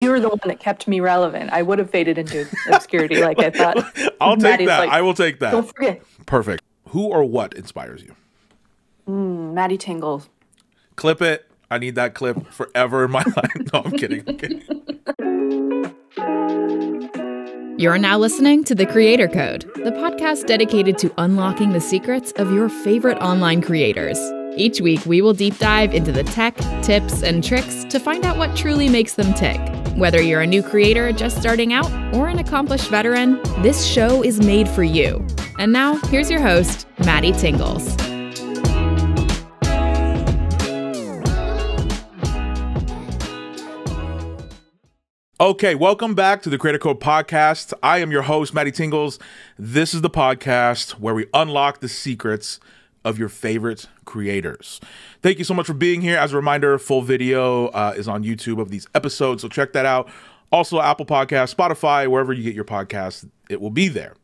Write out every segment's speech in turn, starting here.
you were the one that kept me relevant. I would have faded into obscurity like I thought. I'll take that. I will take that. Don't forget. Perfect. Who or what inspires you? MattyTingles. Clip it. I need that clip forever in my life. No, I'm kidding. You're now listening to The Creator Code, the podcast dedicated to unlocking the secrets of your favorite online creators. Each week, we will deep dive into the tech, tips, and tricks to find out what truly makes them tick. Whether you're a new creator just starting out or an accomplished veteran, this show is made for you. And now, here's your host, MattyTingles. Okay, welcome back to the Creator Code Podcast. I am your host, MattyTingles. This is the podcast where we unlock the secrets of your favorite creators. Thank you so much for being here. As a reminder, full video is on YouTube of these episodes, so check that out. Also, Apple Podcasts, Spotify, wherever you get your podcasts, it will be there.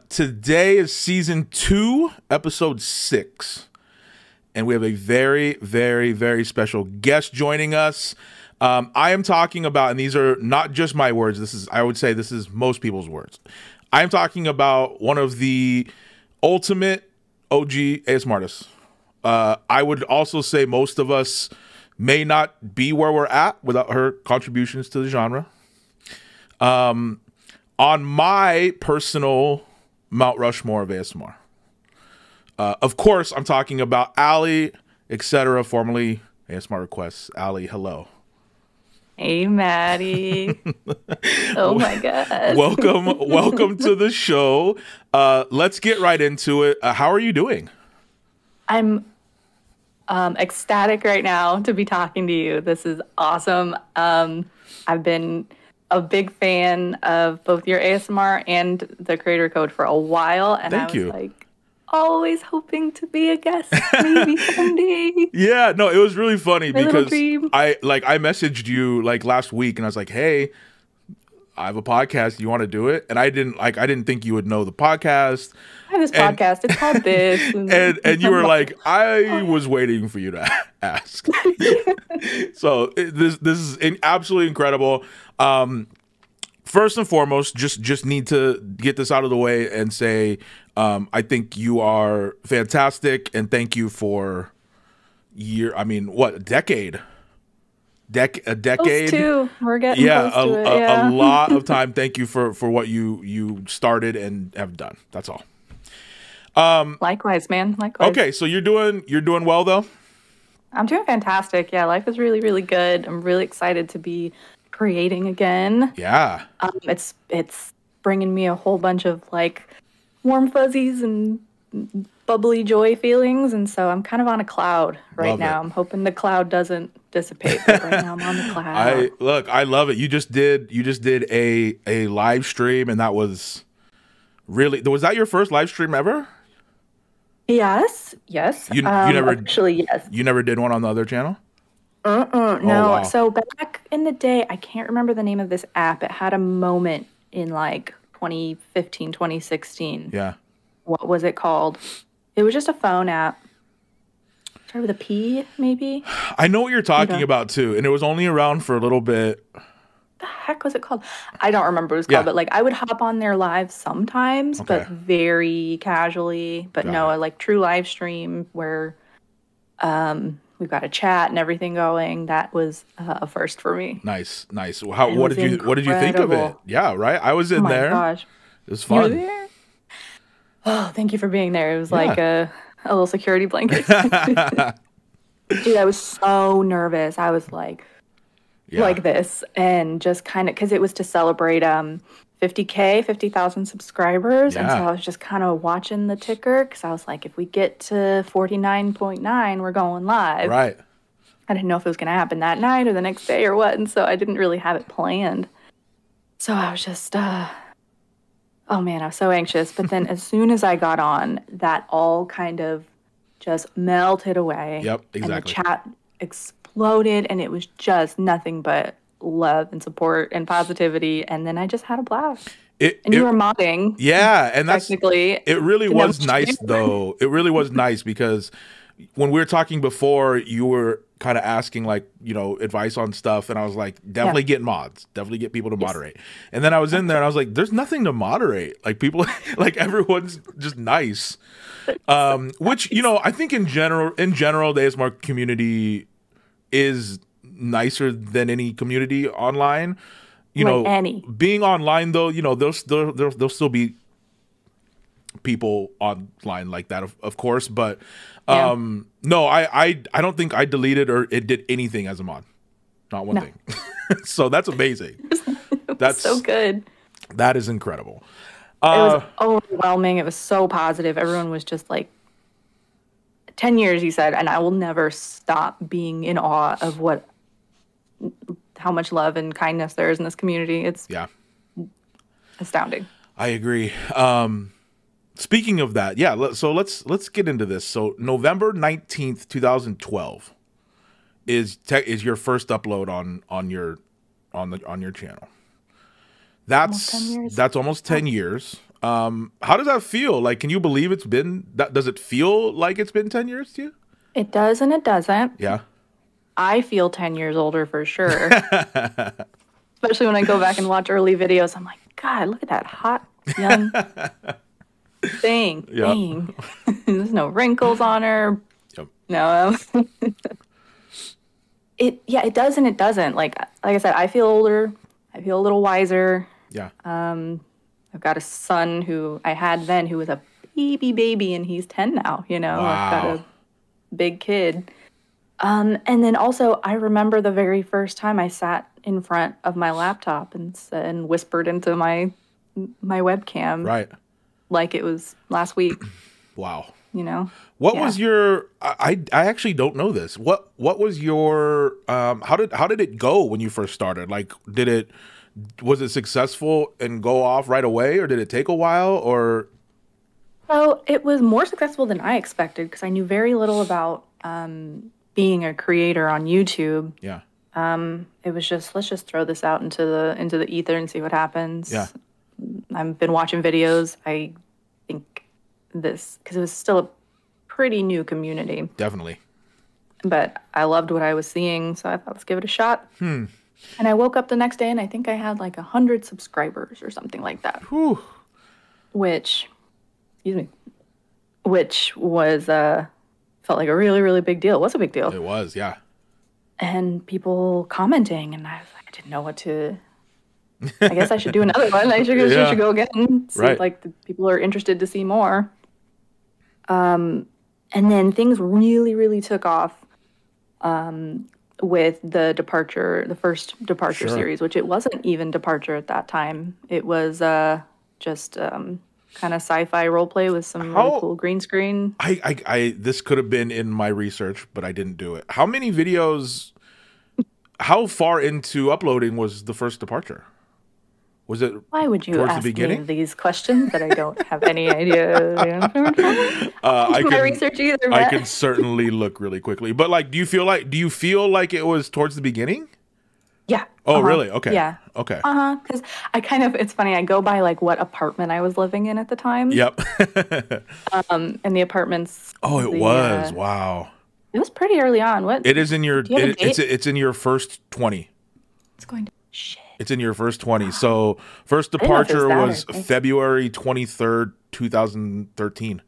Today is Season 2, Episode 6. And we have a very, very, very special guest joining us. I am talking about, and these are not just my words, I would say this is most people's words. I am talking about one of the ultimate OG ASMR artists. I would also say most of us may not be where we're at without her contributions to the genre. On my personal Mount Rushmore of ASMR. Of course, I'm talking about Ali, etc., formerly ASMRrequests. Ali, hello. Hey, Maddie. Oh my God. Welcome to the show. Let's get right into it. How are you doing? I'm ecstatic right now to be talking to you. This is awesome. I've been a big fan of both your ASMR and the Creator Code for a while, and I was like, always hoping to be a guest maybe someday. Yeah, no, it was really funny because I messaged you like last week and I was like, hey, I have a podcast, you want to do it? And I didn't think you would know the podcast. I have this podcast, it's called this. And you were like, I was waiting for you to ask. So this is absolutely incredible. First and foremost, just need to get this out of the way and say, I think you are fantastic, and thank you for a decade? A decade? Close to. We're getting close to it. A lot of time. Thank you for what you started and have done. That's all. Likewise, man. Likewise. Okay, so you're doing well though? I'm doing fantastic. Yeah, life is really, really good. I'm really excited to be creating again. Yeah. It's bringing me a whole bunch of like warm fuzzies and bubbly joy feelings, and so I'm kind of on a cloud right now. I'm hoping the cloud doesn't dissipate, but right now I'm on the cloud. I love it. You just did a live stream, and that was that your first live stream ever? Yes. You never actually, yes. You never did one on the other channel? No. Wow. So back in the day, I can't remember the name of this app. It had a moment in like 2015, 2016. Yeah. What was it called? It was just a phone app. Started with a P, maybe? I know what you're talking about too, and it was only around for a little bit. The heck was it called? I don't remember what it was called, but like I would hop on there live sometimes, but very casually. But like true live stream where we've got a chat and everything going. That was a first for me. Nice. What did you think of it? Yeah, right. I was in there. Oh my gosh, it was fun. You were there? Oh, thank you for being there. It was like a little security blanket. Dude, I was so nervous. I was like this, and just kind of because it was to celebrate 50,000 subscribers, and so I was just kind of watching the ticker because I was like, if we get to 49.9, we're going live. Right. I didn't know if it was going to happen that night or the next day or what, and so I didn't really have it planned. So I was just, oh man, I was so anxious. But then as soon as I got on, that all kind of just melted away. Yep, exactly. And the chat exploded, and it was just nothing but love and support and positivity, and then I just had a blast. You were modding. Yeah, and that's technically. It really was nice though. It really was nice because when we were talking before, you were kind of asking like, you know, advice on stuff, and I was like, definitely get mods, definitely get people to moderate. And then I was in there and I was like, there's nothing to moderate. Like people, like everyone's just nice. Which, you know, I think in general, the ASMR community is nicer than any community online. You know, being online though, you know, there'll still be people online like that, of course, but no, I don't think I deleted or it did anything as a mod, not one thing. So that's amazing. That's so good. That is incredible. It was overwhelming. It was so positive. Everyone was just like, 10 years, he said, and I will never stop being in awe of how much love and kindness there is in this community. It's astounding. I agree. Speaking of that, so let's get into this. So November 19th, 2012 is your first upload on your channel. That's almost 10 years. How does that feel? Like, can you believe it's been that? Does it feel like it's been 10 years to you? It does and it doesn't. Yeah. I feel 10 years older for sure. Especially when I go back and watch early videos. I'm like, God, look at that hot, young thing. Yep. Dang. There's no wrinkles on her. Yep. No. It does and it doesn't. Like I said, I feel older. I feel a little wiser. Yeah. I've got a son who I had then who was a baby, and he's 10 now, you know. Wow. I've got a big kid. And then also, I remember the very first time I sat in front of my laptop and whispered into my webcam. Right. Like it was last week. Wow. You know? What was your, I actually don't know this. What was your, how did it go when you first started? Like, was it successful and go off right away, or did it take a while, or? So it was more successful than I expected because I knew very little about being a creator on YouTube. Yeah. It was just, let's just throw this out into the ether and see what happens. Yeah. I've been watching videos. I think because it was still a pretty new community. Definitely. But I loved what I was seeing, so I thought, let's give it a shot. And I woke up the next day and I think I had like 100 subscribers or something like that. Whew. Which was felt like a really, really big deal. It was a big deal. It was, yeah. And people commenting, and I didn't know what to. I guess I should do another one. I should go again and see if like the people are interested to see more. And then things really, really took off with the first Departure series, which it wasn't even Departure at that time. It was just kind of sci-fi role play with some really cool green screen. This could have been in my research, but I didn't do it. How many videos? How far into uploading was the first Departure? Was it? Why would you ask me these questions that I don't have any idea the answer for? My research either. I can certainly look really quickly, but like, do you feel like it was towards the beginning? Yeah. Oh, really? Okay. Yeah. Okay. Because it's funny. I go by like what apartment I was living in at the time. Yep. And the apartments. Oh, it was. Wow. It was pretty early on. What? It is in your. It's in your first 20. It's going to shit. It's in your first 20. So first Departure was February 23rd, 2013.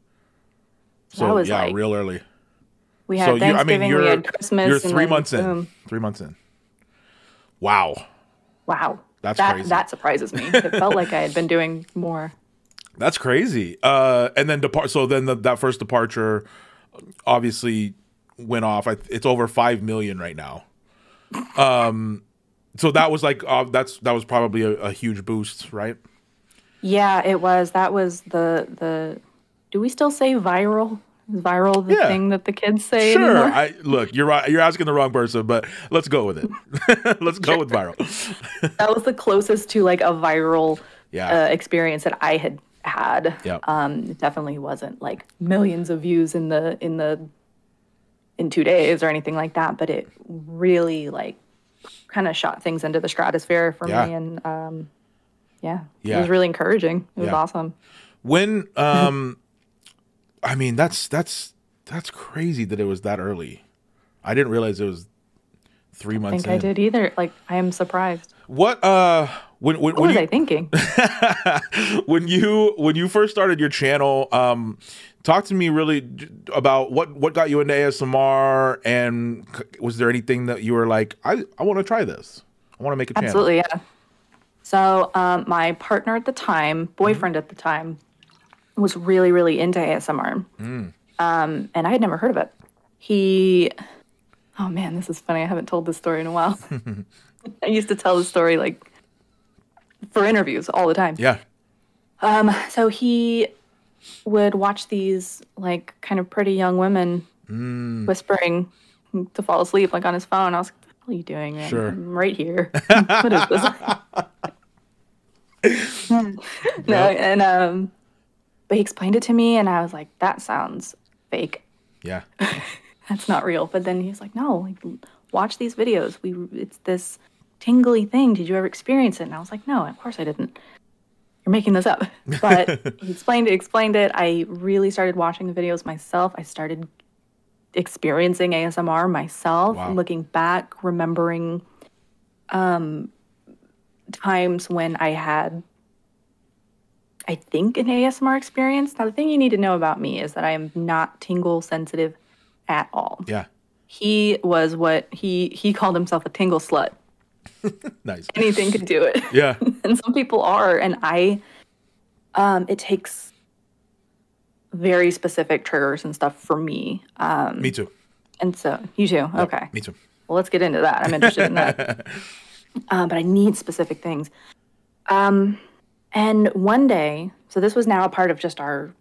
So was yeah, real early. We had Thanksgiving, we had Christmas. You're 3 months in. 3 months in. Wow. That's crazy. That surprises me. It felt like I had been doing more. That's crazy. And then that first Departure obviously went off. It's over 5 million right now. So that was like that was probably a huge boost, right? Yeah, it was. That was the. Do we still say viral? Is viral the thing that the kids say? Sure. Anymore? Look, you're right. You're asking the wrong person, but let's go with it. Let's go with viral. That was the closest to like a viral experience that I had. Yeah. It definitely wasn't like millions of views in 2 days or anything like that, but it really like kind of shot things into the stratosphere for me, and it was really encouraging. It was awesome. When I mean, that's That's crazy that it was that early. I didn't realize it was 3 months I think I did either. Like, I am surprised. What when What was I thinking? when you first started your channel, talk to me really about what got you into ASMR, and was there anything that you were like, I want to try this. I want to make a channel. Absolutely, yeah. So my partner at the time, boyfriend at the time, was really, really into ASMR. And I had never heard of it. Oh man, this is funny. I haven't told this story in a while. I used to tell the story like for interviews all the time. Yeah. So he would watch these like kind of pretty young women whispering to fall asleep like on his phone. I was like, what are you doing, man? Sure. I'm right here. What is this? No, and but he explained it to me and I was like, that sounds fake. Yeah. That's not real. But then he was like, no, like, watch these videos. It's this tingly thing. Did you ever experience it? And I was like, no, of course I didn't. You're making this up. But he explained it. I really started watching the videos myself. I started experiencing ASMR myself, looking back, remembering times when I had, I think, an ASMR experience. Now, the thing you need to know about me is that I am not tingle sensitive at all. Yeah. He was what he called himself a tingle slut. Nice. Anything could do it. Yeah. And some people are, and it takes very specific triggers and stuff for me. Me too. And so you too. Yep, okay. Me too. Well, let's get into that. I'm interested in that. But I need specific things. And one day, so this was now a part of just our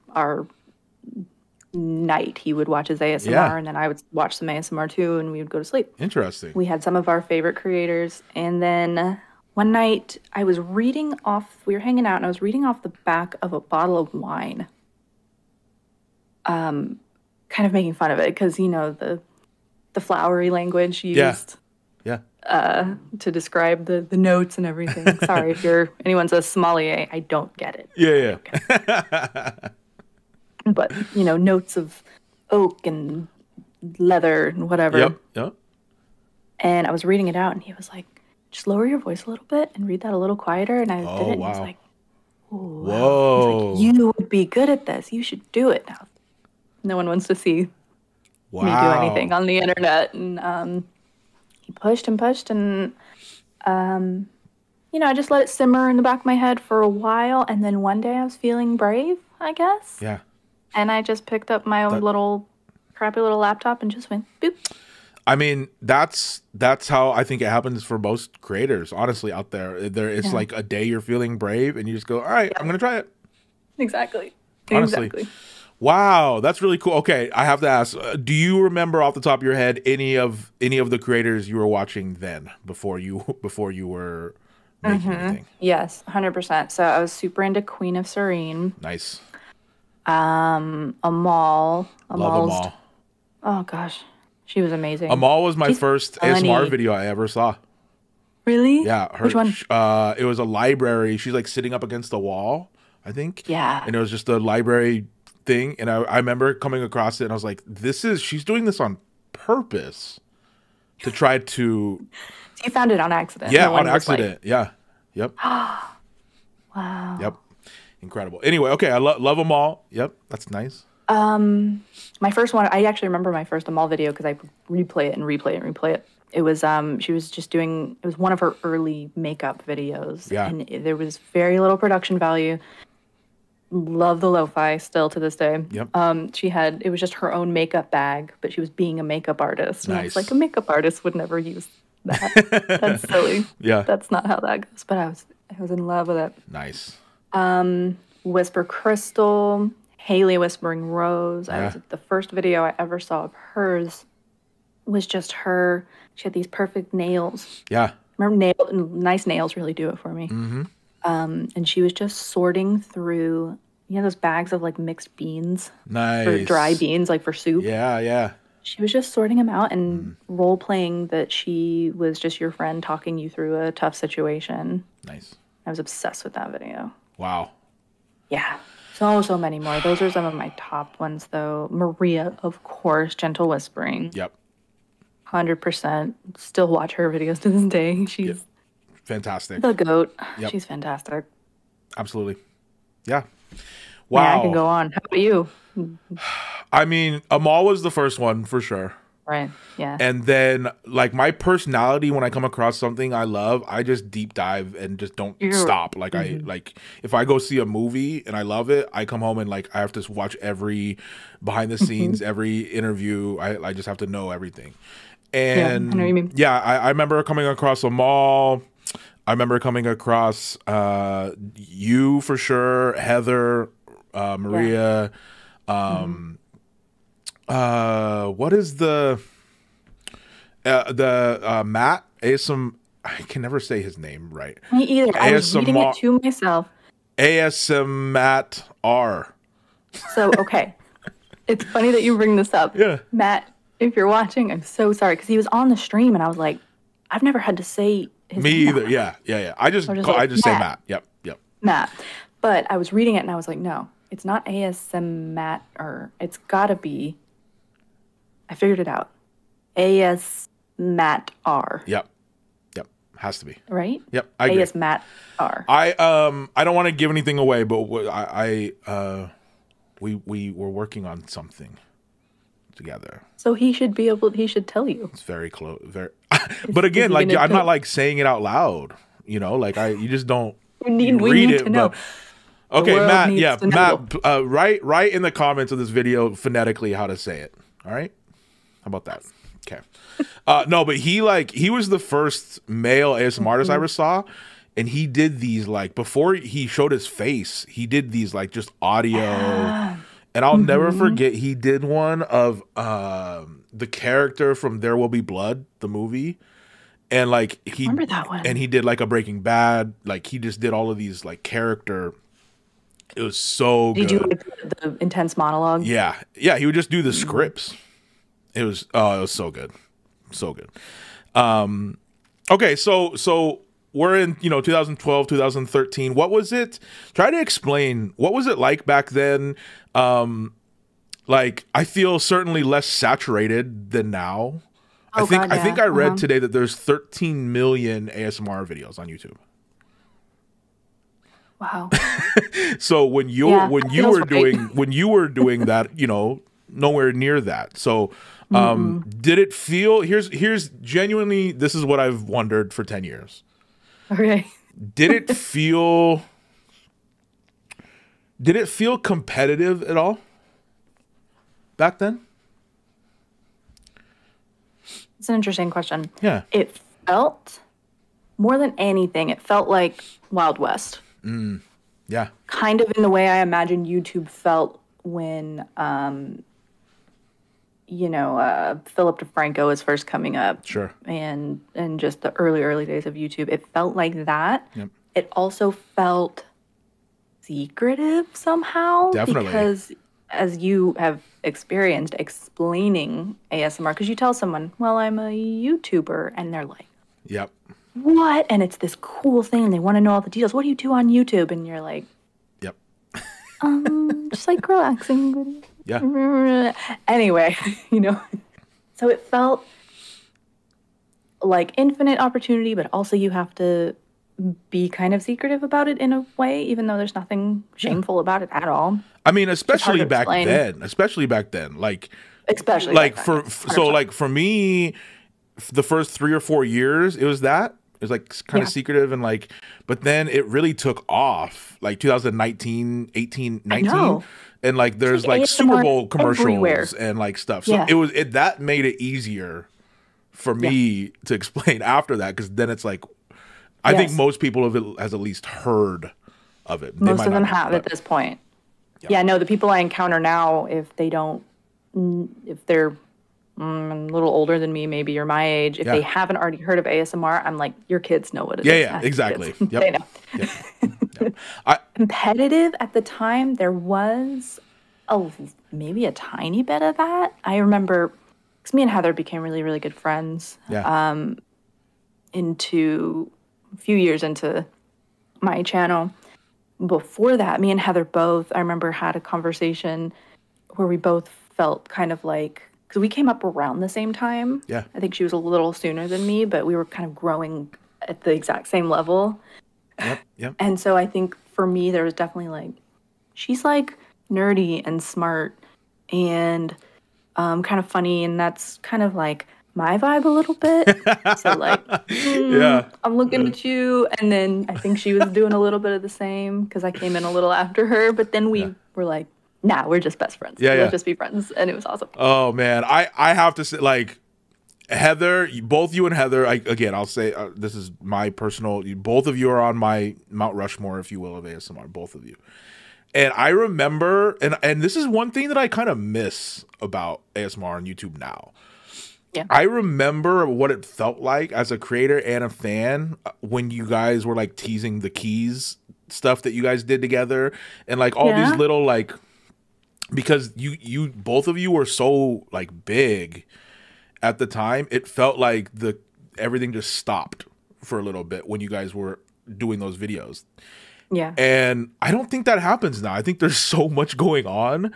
night. He would watch his ASMR, and then I would watch some ASMR too, and we would go to sleep. Interesting. We had some of our favorite creators, and then one night I was reading off, we were hanging out, and I was reading off the back of a bottle of wine. Kind of making fun of it, because, you know, the flowery language used to describe the notes and everything. Sorry if anyone's a sommelier, I don't get it. Yeah. Okay. But, you know, notes of oak and leather and whatever. Yep. And I was reading it out, and he was like, just lower your voice a little bit and read that a little quieter. And I did it, and he was like, whoa. Wow. Like, you would be good at this. You should do it now. No one wants to see me do anything on the internet. And he pushed and pushed, and, you know, I just let it simmer in the back of my head for a while. And then one day I was feeling brave, I guess. Yeah. And I just picked up my own little crappy little laptop and just went boop. I mean, that's how I think it happens for most creators, honestly, out there. It's like a day you're feeling brave and you just go, all right, I'm going to try it. Exactly. Honestly. Exactly. Wow, that's really cool. Okay, I have to ask, do you remember off the top of your head any of the creators you were watching then before you were making anything? Yes, 100%. So I was super into Queen of Serene. Nice. Amal. Love Amal. Oh gosh, she was amazing. Amal was my first ASMR video I ever saw. Really? Yeah. Which one? It was a library. She's like sitting up against the wall, I think. Yeah. And it was just a library thing, and I remember coming across it, and I was like, she's doing this on purpose to try to. You found it on accident. Yeah, on accident. Yeah. Yep. Wow. Yep. Incredible. Anyway, okay, I love them all. Yep, that's nice. My first one, I actually remember my first Amal video because I would replay it and replay it and replay it. It was she was just doing, it was one of her early makeup videos. Yeah. And there was very little production value. Love the lo-fi still to this day. Yep. It was just her own makeup bag, but she was being a makeup artist. And I was like, a makeup artist would never use that. That's silly. Yeah. That's not how that goes. But I was in love with it. Nice. Whisper Crystal, Haley Whispering Rose. Yeah. The first video I ever saw of hers was just her. She had these perfect nails. Yeah. Remember, nice nails really do it for me. Mm-hmm. And she was just sorting through, you know, those bags of like mixed beans. Nice. For dry beans, like for soup. Yeah. She was just sorting them out and role playing that she was just your friend talking you through a tough situation. Nice. I was obsessed with that video. Wow. Yeah. So many more. Those are some of my top ones, though. Maria, of course, Gentle Whispering. Yep. 100%. Still watch her videos to this day. She's fantastic. The GOAT. Yep. She's fantastic. Absolutely. Yeah. Wow. Yeah, I can go on. How about you? I mean, Amal was the first one for sure. Right. Yeah. And then, like, my personality, when I come across something I love, I just deep dive and just don't stop. Like, if I go see a movie and I love it, I come home and, like, I have to watch every behind the scenes, every interview. I just have to know everything. And I know what you mean. Yeah, I remember coming across Amal. I remember coming across you for sure, Heather, Maria. What is the Matt I can never say his name right. Me either. I was reading it to myself. ASMRrequests. So, okay. It's funny that you bring this up. Yeah. Matt, if you're watching, I'm so sorry. Because he was on the stream and I was like, I've never had to say his name. Me either. Yeah. I just say Matt. Yep. Matt. But I was reading it and I was like, no, it's not ASM Matt, or it's gotta be. I figured it out. AS Matt R. Yep. Has to be. Right? Yep. I agree. AS Matt R. I don't want to give anything away, but we were working on something together. So he should tell you. It's very close. But again, like, I'm not like saying it out loud, you know, like you just don't we need to know. Okay, Matt, Matt, write in the comments of this video phonetically how to say it. All right? How about that? Okay. No, but he was the first male ASMR artist I ever saw, and he did these, like, before he showed his face, he did these, like, just audio. And I'll never forget, he did one of the character from There Will Be Blood, the movie. And, like, I remember that one. And he did, like, a Breaking Bad. Like, he just did all of these, like, character. It was so good. Did you do the intense monologue? Yeah. He would just do the scripts. It was so good. So good. Okay, so we're in, 2012, 2013. What was it? Try to explain, what was it like back then? Like, I feel certainly less saturated than now. I think I read today that there's 13 million ASMR videos on YouTube. Wow. So when you were doing that, nowhere near that. So did it feel, here's genuinely, this is what I've wondered for 10 years. Okay. Did it feel competitive at all back then? It's an interesting question. Yeah. It felt, more than anything, it felt like Wild West. Yeah. Kind of in the way I imagine YouTube felt when, Philip DeFranco was first coming up. Sure. And just the early days of YouTube. It felt like that. Yep. It also felt secretive somehow. Definitely. Because as you have experienced explaining ASMR, because you tell someone, well, I'm a YouTuber, and they're like, yep. What? And it's this cool thing, and they want to know all the details. What do you do on YouTube? And you're like, yep. Just like relaxing. Yeah. Anyway, so it felt like infinite opportunity, but also you have to be kind of secretive about it in a way, even though there's nothing shameful about it at all. I mean, especially back then, like for me, the first 3 or 4 years, it was like kind of secretive and like, but then it really took off like 2019, 18, 19. And like, there's like Super Bowl commercials everywhere. And like stuff. So that made it easier for me to explain after that. Cause then it's like, I think most people has at least heard of it. Most of them have at this point. Yeah, no, the people I encounter now, if they're a little older than me, maybe you're my age, if they haven't already heard of ASMR, I'm like, your kids know what it is. Yeah, exactly. Yep. They know. Yep. Competitive at the time, there was maybe a tiny bit of that. I remember, because me and Heather became really, really good friends into a few years into my channel. before that, me and Heather both, I remember, had a conversation where we both felt kind of like, because we came up around the same time. Yeah. I think she was a little sooner than me, but we were kind of growing at the exact same level. Yep. And so I think for me, there was definitely like, she's like nerdy and smart and kind of funny, and that's kind of like my vibe a little bit. So like, I'm looking at you, and then I think she was doing a little bit of the same because I came in a little after her, but then we were like, nah, we're just best friends. Let's just be friends, and it was awesome. Oh man, I have to say, like, Heather, both you and Heather, I'll say this is my personal, both of you are on my Mount Rushmore, if you will, of ASMR, both of you. And I remember, and this is one thing that I kind of miss about ASMR on YouTube now. Yeah. I remember what it felt like as a creator and a fan when you guys were like teasing the keys stuff that you guys did together, and like all these little, like, because you both of you were so like big at the time, it felt like everything just stopped for a little bit when you guys were doing those videos. Yeah. And I don't think that happens now. I think there's so much going on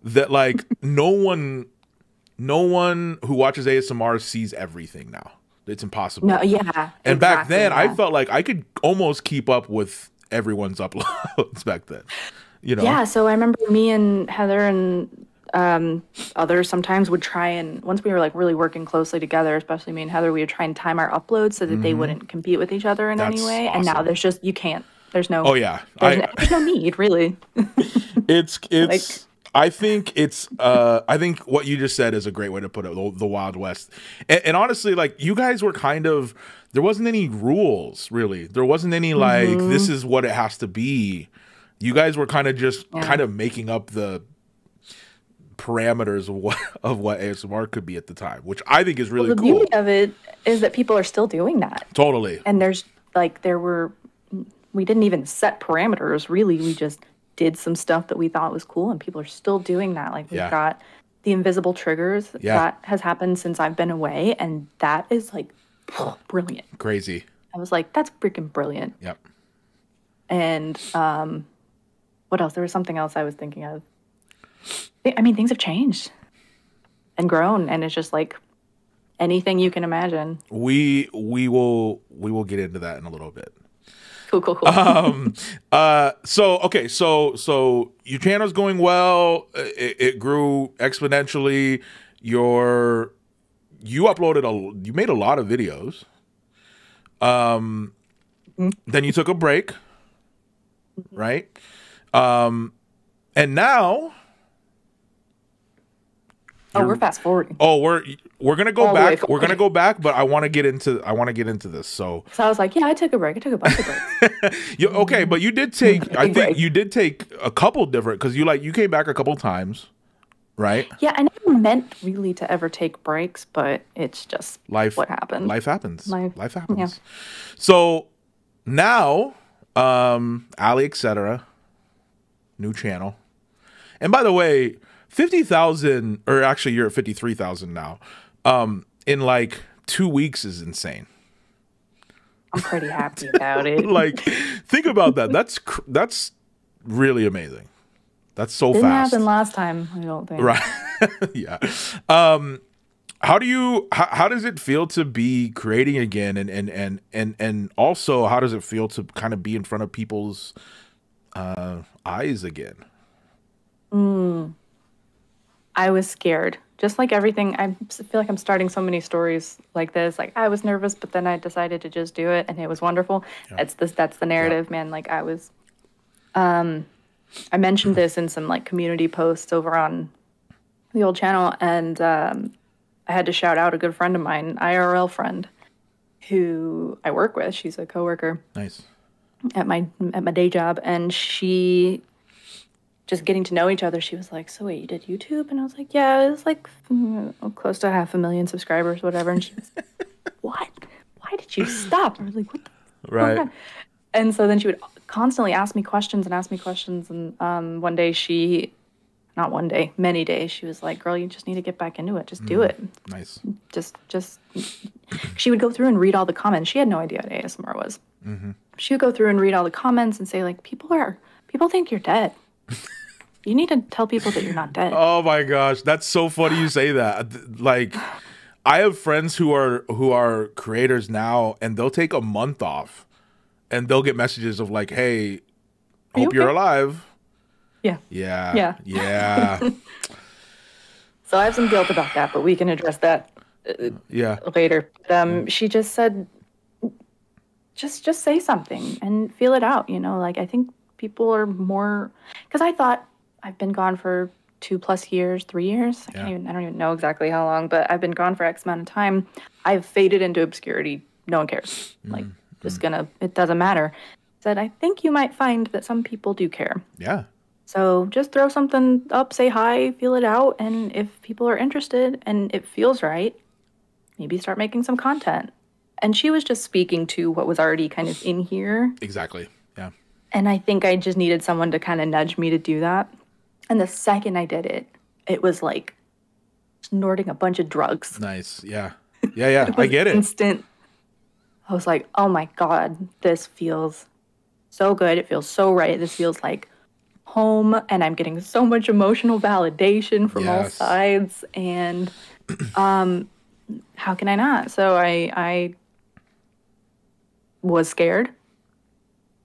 that like no one who watches ASMR sees everything now. It's impossible. No, yeah. And back then I felt like I could almost keep up with everyone's uploads back then. You know? Yeah, so I remember me and Heather and others sometimes would try, and once we were like really working closely together, especially me and Heather, we would try and time our uploads so that they wouldn't compete with each other in any way. Awesome. And now there's just, you can't. There's no. Oh yeah. There's no need, really. It's like, I think I think what you just said is a great way to put it, the Wild West. And honestly, like, you guys were kind of, there wasn't any rules, really. There wasn't any like, this is what it has to be. You guys were kind of just kind of making up the parameters of what ASMR could be at the time, which I think is really cool. The beauty of it is that people are still doing that. Totally. And there's like, we didn't even set parameters, really. We just did some stuff that we thought was cool, and people are still doing that. Like, we've got the invisible triggers. That has happened since I've been away, and that is like brilliant. Crazy. I was like, that's freaking brilliant. Yep. And what else? There was something else I was thinking of. I mean, things have changed and grown, and it's just like anything you can imagine. We will get into that in a little bit. Cool. So your channel's going well. It grew exponentially. You made a lot of videos. Then you took a break, right? And now. We're fast forwarding. Oh, we're gonna go back. We're gonna go back, but I want to get into this. So I was like, yeah, I took a break. I took a bunch of breaks. Okay, but you did take. I think you did take a couple different, because you came back a couple times, right? Yeah, I never meant really to ever take breaks, but it's just life. What happened? Life happens. Life happens. Yeah. So now, Ali, etc. New channel, and by the way, 50,000, or actually you're at 53,000 now, in like 2 weeks is insane. I'm pretty happy about it. Like, think about that. That's really amazing. That's so fast. Didn't happen last time, I don't think. Right. Yeah. How does it feel to be creating again, and also how does it feel to kind of be in front of people's eyes again? I was scared. Just like everything, I feel like I'm starting so many stories like this. Like, I was nervous, but then I decided to just do it, and it was wonderful. Yeah. That's the narrative, man. Like, I was, I mentioned this in some like community posts over on the old channel, and I had to shout out a good friend of mine, IRL friend, who I work with. She's a coworker. Nice. At my day job, and she. Just getting to know each other, she was like, so wait, you did YouTube? And I was like, yeah, it was like close to 500,000 subscribers, whatever. And she was like, what? Why did you stop? I was like, what the right. fuck? And so then she would constantly ask me questions. And one day many days, she was like, girl, you just need to get back into it. Just do it. Nice. Just she would go through and read all the comments. She had no idea what ASMR was. she would go through and read all the comments and say, like, people think you're dead. You need to tell people that you're not dead. Oh my gosh, that's so funny you say that. Like, I have friends who are creators now, and they'll take a month off, and they'll get messages of like, "Hey, hope you're alive." Yeah. Yeah. Yeah. So I have some guilt about that, but we can address that later. She just said, just say something and feel it out. You know, like I think people are more, because I thought I've been gone for 2+ years, 3 years. I don't even know exactly how long, but I've been gone for X amount of time. I've faded into obscurity. No one cares. Like, it doesn't matter. Said, I think you might find that some people do care. Yeah. So just throw something up, say hi, feel it out. And if people are interested and it feels right, maybe start making some content. And she was just speaking to what was already kind of in here. Exactly. Yeah. And I think I just needed someone to kind of nudge me to do that. And the second I did it, it was like snorting a bunch of drugs. Nice. Yeah. Yeah. I get it. Instant. I was like, oh my God, this feels so good. It feels so right. This feels like home. And I'm getting so much emotional validation from all sides. And how can I not? So I was scared.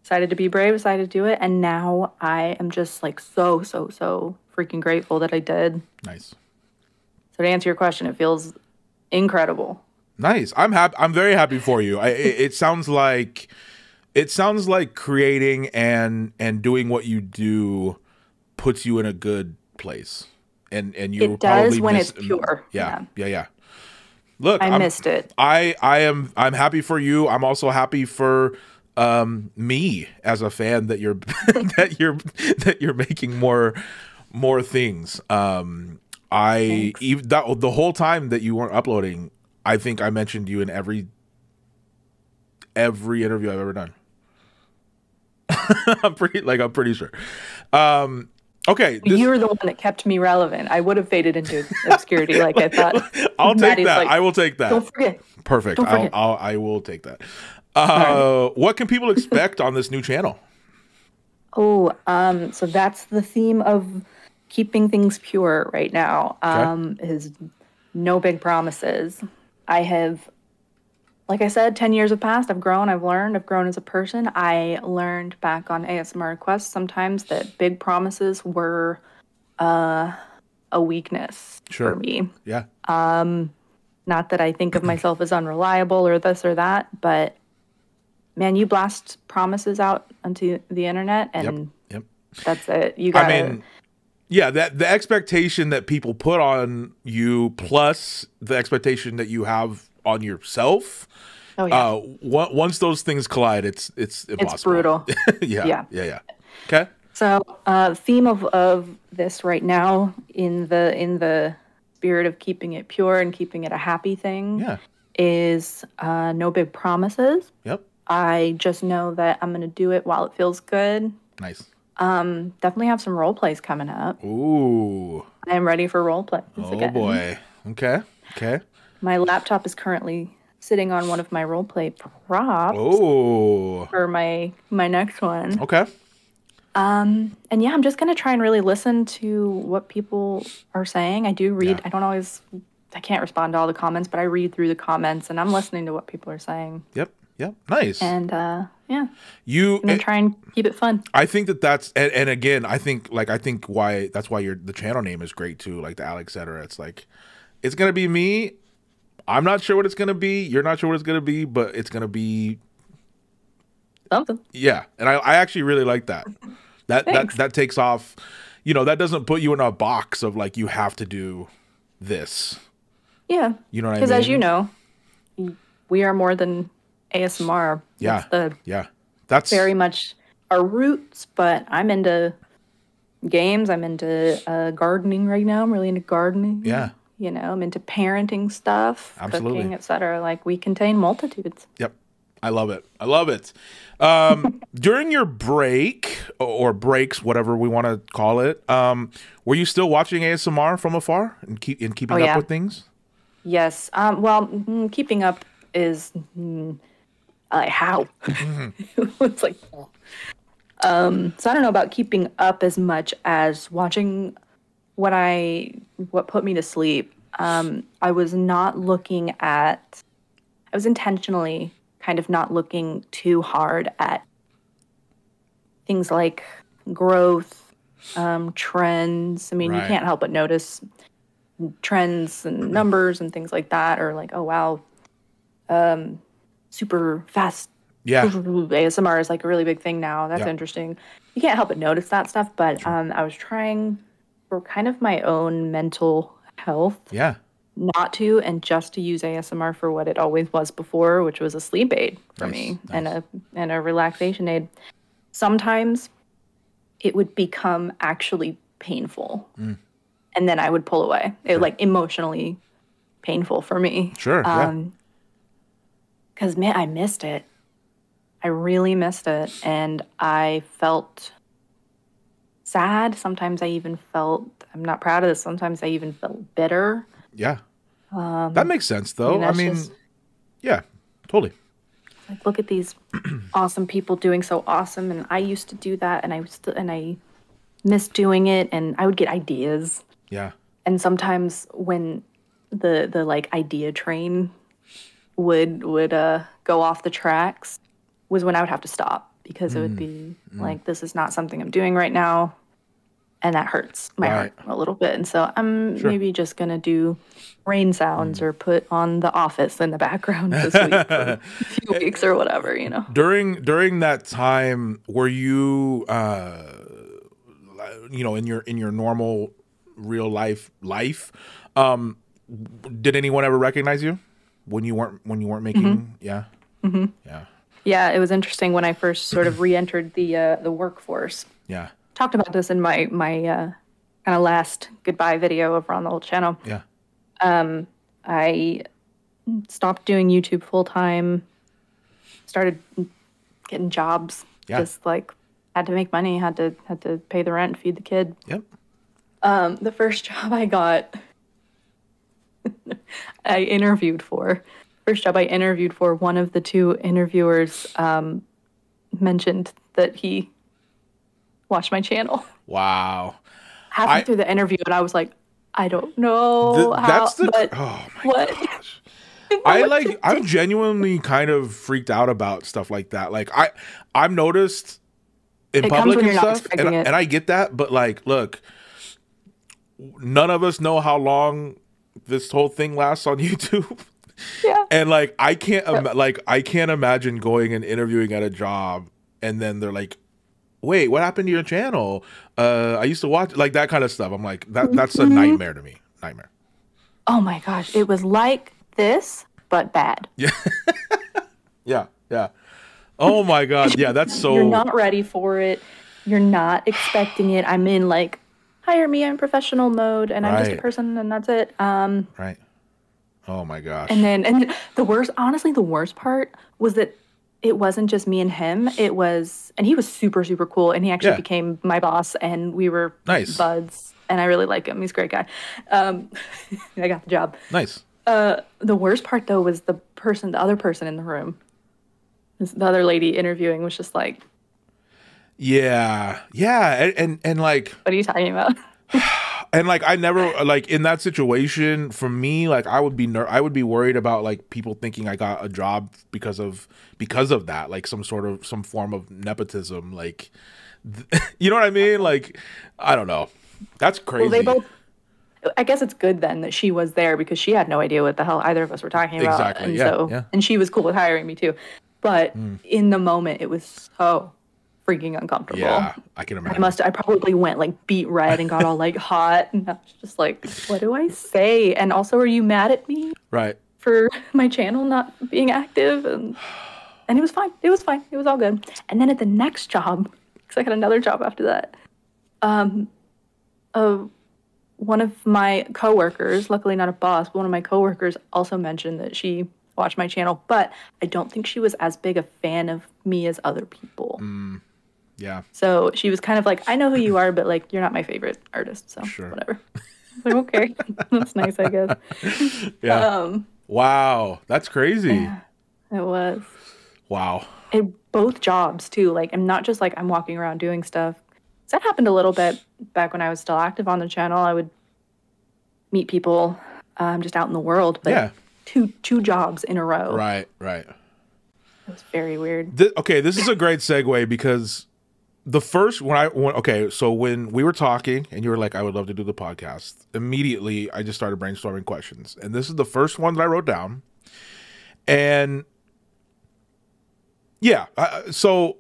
Decided to be brave, decided to do it, and now I am just like so freaking grateful that I did. Nice. So to answer your question, it feels incredible. Nice. I'm happy. I'm very happy for you. It sounds like creating and doing what you do puts you in a good place, and you it does when it's pure. Yeah. Look, I missed it. I'm happy for you. I'm also happy for me as a fan that you're that you're making more things. The whole time that you weren't uploading, I think I mentioned you in every interview I've ever done. I'm pretty sure. Okay, you're the one that kept me relevant. I would have faded into obscurity like I thought. I'll take that. Like, I will take that. Don't forget. Perfect. Don't forget. I will take that. What can people expect on this new channel? So that's the theme of keeping things pure right now. Is no big promises. I have, like I said, 10 years have passed. I've grown, I've learned, I've grown as a person. I learned back on ASMRrequests sometimes that big promises were a weakness for me. Yeah. Not that I think of myself as unreliable or this or that, but man, you blast promises out onto the internet and that's it. You got that the expectation that people put on you plus the expectation that you have on yourself. Oh, yeah. Once those things collide, it's impossible. It's brutal. Yeah. Okay. So, theme of this right now in the spirit of keeping it pure and keeping it a happy thing is no big promises. Yep. I just know that I'm going to do it while it feels good. Nice. Definitely have some role plays coming up. Ooh. I am ready for role plays again. Boy. Okay. My laptop is currently sitting on one of my role play props. Oh. For my next one. Okay. And yeah, I'm just going to try and really listen to what people are saying. I do read. I can't respond to all the comments, but I read through the comments and I'm listening to what people are saying. Yep. Nice. And I'm gonna try and keep it fun. I think that's and again, I think why that's why the channel name is great too, like the Alex Cetera. It's like it's gonna be me. I'm not sure what it's gonna be. You're not sure what it's gonna be, but it's gonna be something. Yeah, and I actually really like that. That takes off. You know, that doesn't put you in a box of like you have to do this. Yeah, you know what I mean? Because as you know, we are more than ASMR. That's very much our roots. But I'm into games. I'm into gardening right now. I'm really into gardening. Yeah. You know, I'm into parenting stuff, cooking, etc. Like we contain multitudes. Yep. I love it. During your break or breaks, whatever we want to call it, were you still watching ASMR from afar and keeping up with things? Yes. Keeping up is how? It's like, so I don't know about keeping up as much as watching what put me to sleep. I was intentionally kind of not looking too hard at things like growth, trends. I mean, you can't help but notice trends and numbers and things like that, or like, oh wow, super fast. Yeah. ASMR is like a really big thing now. That's interesting. You can't help but notice that stuff, but I was trying for kind of my own mental health. Yeah. Not to, and just to use ASMR for what it always was before, which was a sleep aid for me and a relaxation aid. Sometimes it would become actually painful. And then I would pull away. It was like emotionally painful for me. Sure. Because man, I missed it. I really missed it. And I felt sad. Sometimes I even felt, I'm not proud of this. Sometimes I even felt bitter. Yeah. That makes sense though. I mean, yeah, totally. Like, look at these awesome people doing so awesome. And I used to do that, and I missed doing it, and I would get ideas. Yeah. And sometimes when the like idea train would go off the tracks was when I would have to stop, because it would be like, this is not something I'm doing right now. And that hurts my heart a little bit. And so I'm maybe just going to do rain sounds or put on The Office in the background this week for a few weeks or whatever, you know. During that time, were you, you know, in your normal real life, did anyone ever recognize you when you weren't making? Yeah. Yeah. It was interesting when I first sort of re-entered the workforce. Yeah. Talked about this in my kind of last goodbye video over on the old channel. Yeah. I stopped doing YouTube full time, started getting jobs. Yeah. Just like had to make money, had to pay the rent, feed the kid. Yep. The first job I got, I interviewed for. One of the two interviewers mentioned that he watched my channel. Wow. Halfway through the interview, and I was like, I don't know oh my gosh. I'm genuinely kind of freaked out about stuff like that. Like I've noticed in public and stuff, and I get that, but like, look, none of us know how long this whole thing lasts on YouTube. Yeah. And like I can't imagine going and interviewing at a job and then they're like, wait, what happened to your channel? I used to watch, like, that kind of stuff. I'm like, that's a nightmare to me. Nightmare. Oh my gosh. It was like this, but bad. Yeah. Yeah. Oh my God. Yeah, that's so... You're not ready for it. You're not expecting it. I'm in like, hire me, I'm professional mode, and I'm just a person, and that's it. Right. Oh my gosh. And the worst part was that it wasn't just me and him. It was, and he was super, super cool. And he actually became my boss, and we were buds. And I really like him. He's a great guy. I got the job. Nice. The worst part though was the other person in the room. The other lady interviewing was just like, yeah, and like, what are you talking about? And like, I never, like, in that situation, for me, like, I would be worried about like people thinking I got a job because of that, like some form of nepotism, like, you know what I mean? Like, I don't know. That's crazy. Well, I guess it's good then that she was there, because she had no idea what the hell either of us were talking about. Exactly. And and she was cool with hiring me too. But in the moment, it was so freaking uncomfortable. Yeah, I can imagine. I probably went like beet red and got all like hot, and I was just like, what do I say? And also, are you mad at me? Right. For my channel not being active? And it was fine. It was fine. It was all good. And then at the next job, because I got another job after that, one of my coworkers, luckily not a boss, but one of my coworkers also mentioned that she watched my channel, but I don't think she was as big a fan of me as other people. Yeah. So she was kind of like, I know who you are, but like, you're not my favorite artist, so whatever. I was like, okay, that's nice, I guess. Yeah. Wow, that's crazy. Yeah, it was. Wow. Both jobs too. Like, I'm not just like I'm walking around doing stuff. That happened a little bit back when I was still active on the channel. I would meet people just out in the world, but Yeah. two jobs in a row. Right. It was very weird. Okay, this is a great segue because the first so when we were talking and you were like, I would love to do the podcast, immediately I just started brainstorming questions, and this is the first one that I wrote down. And yeah, so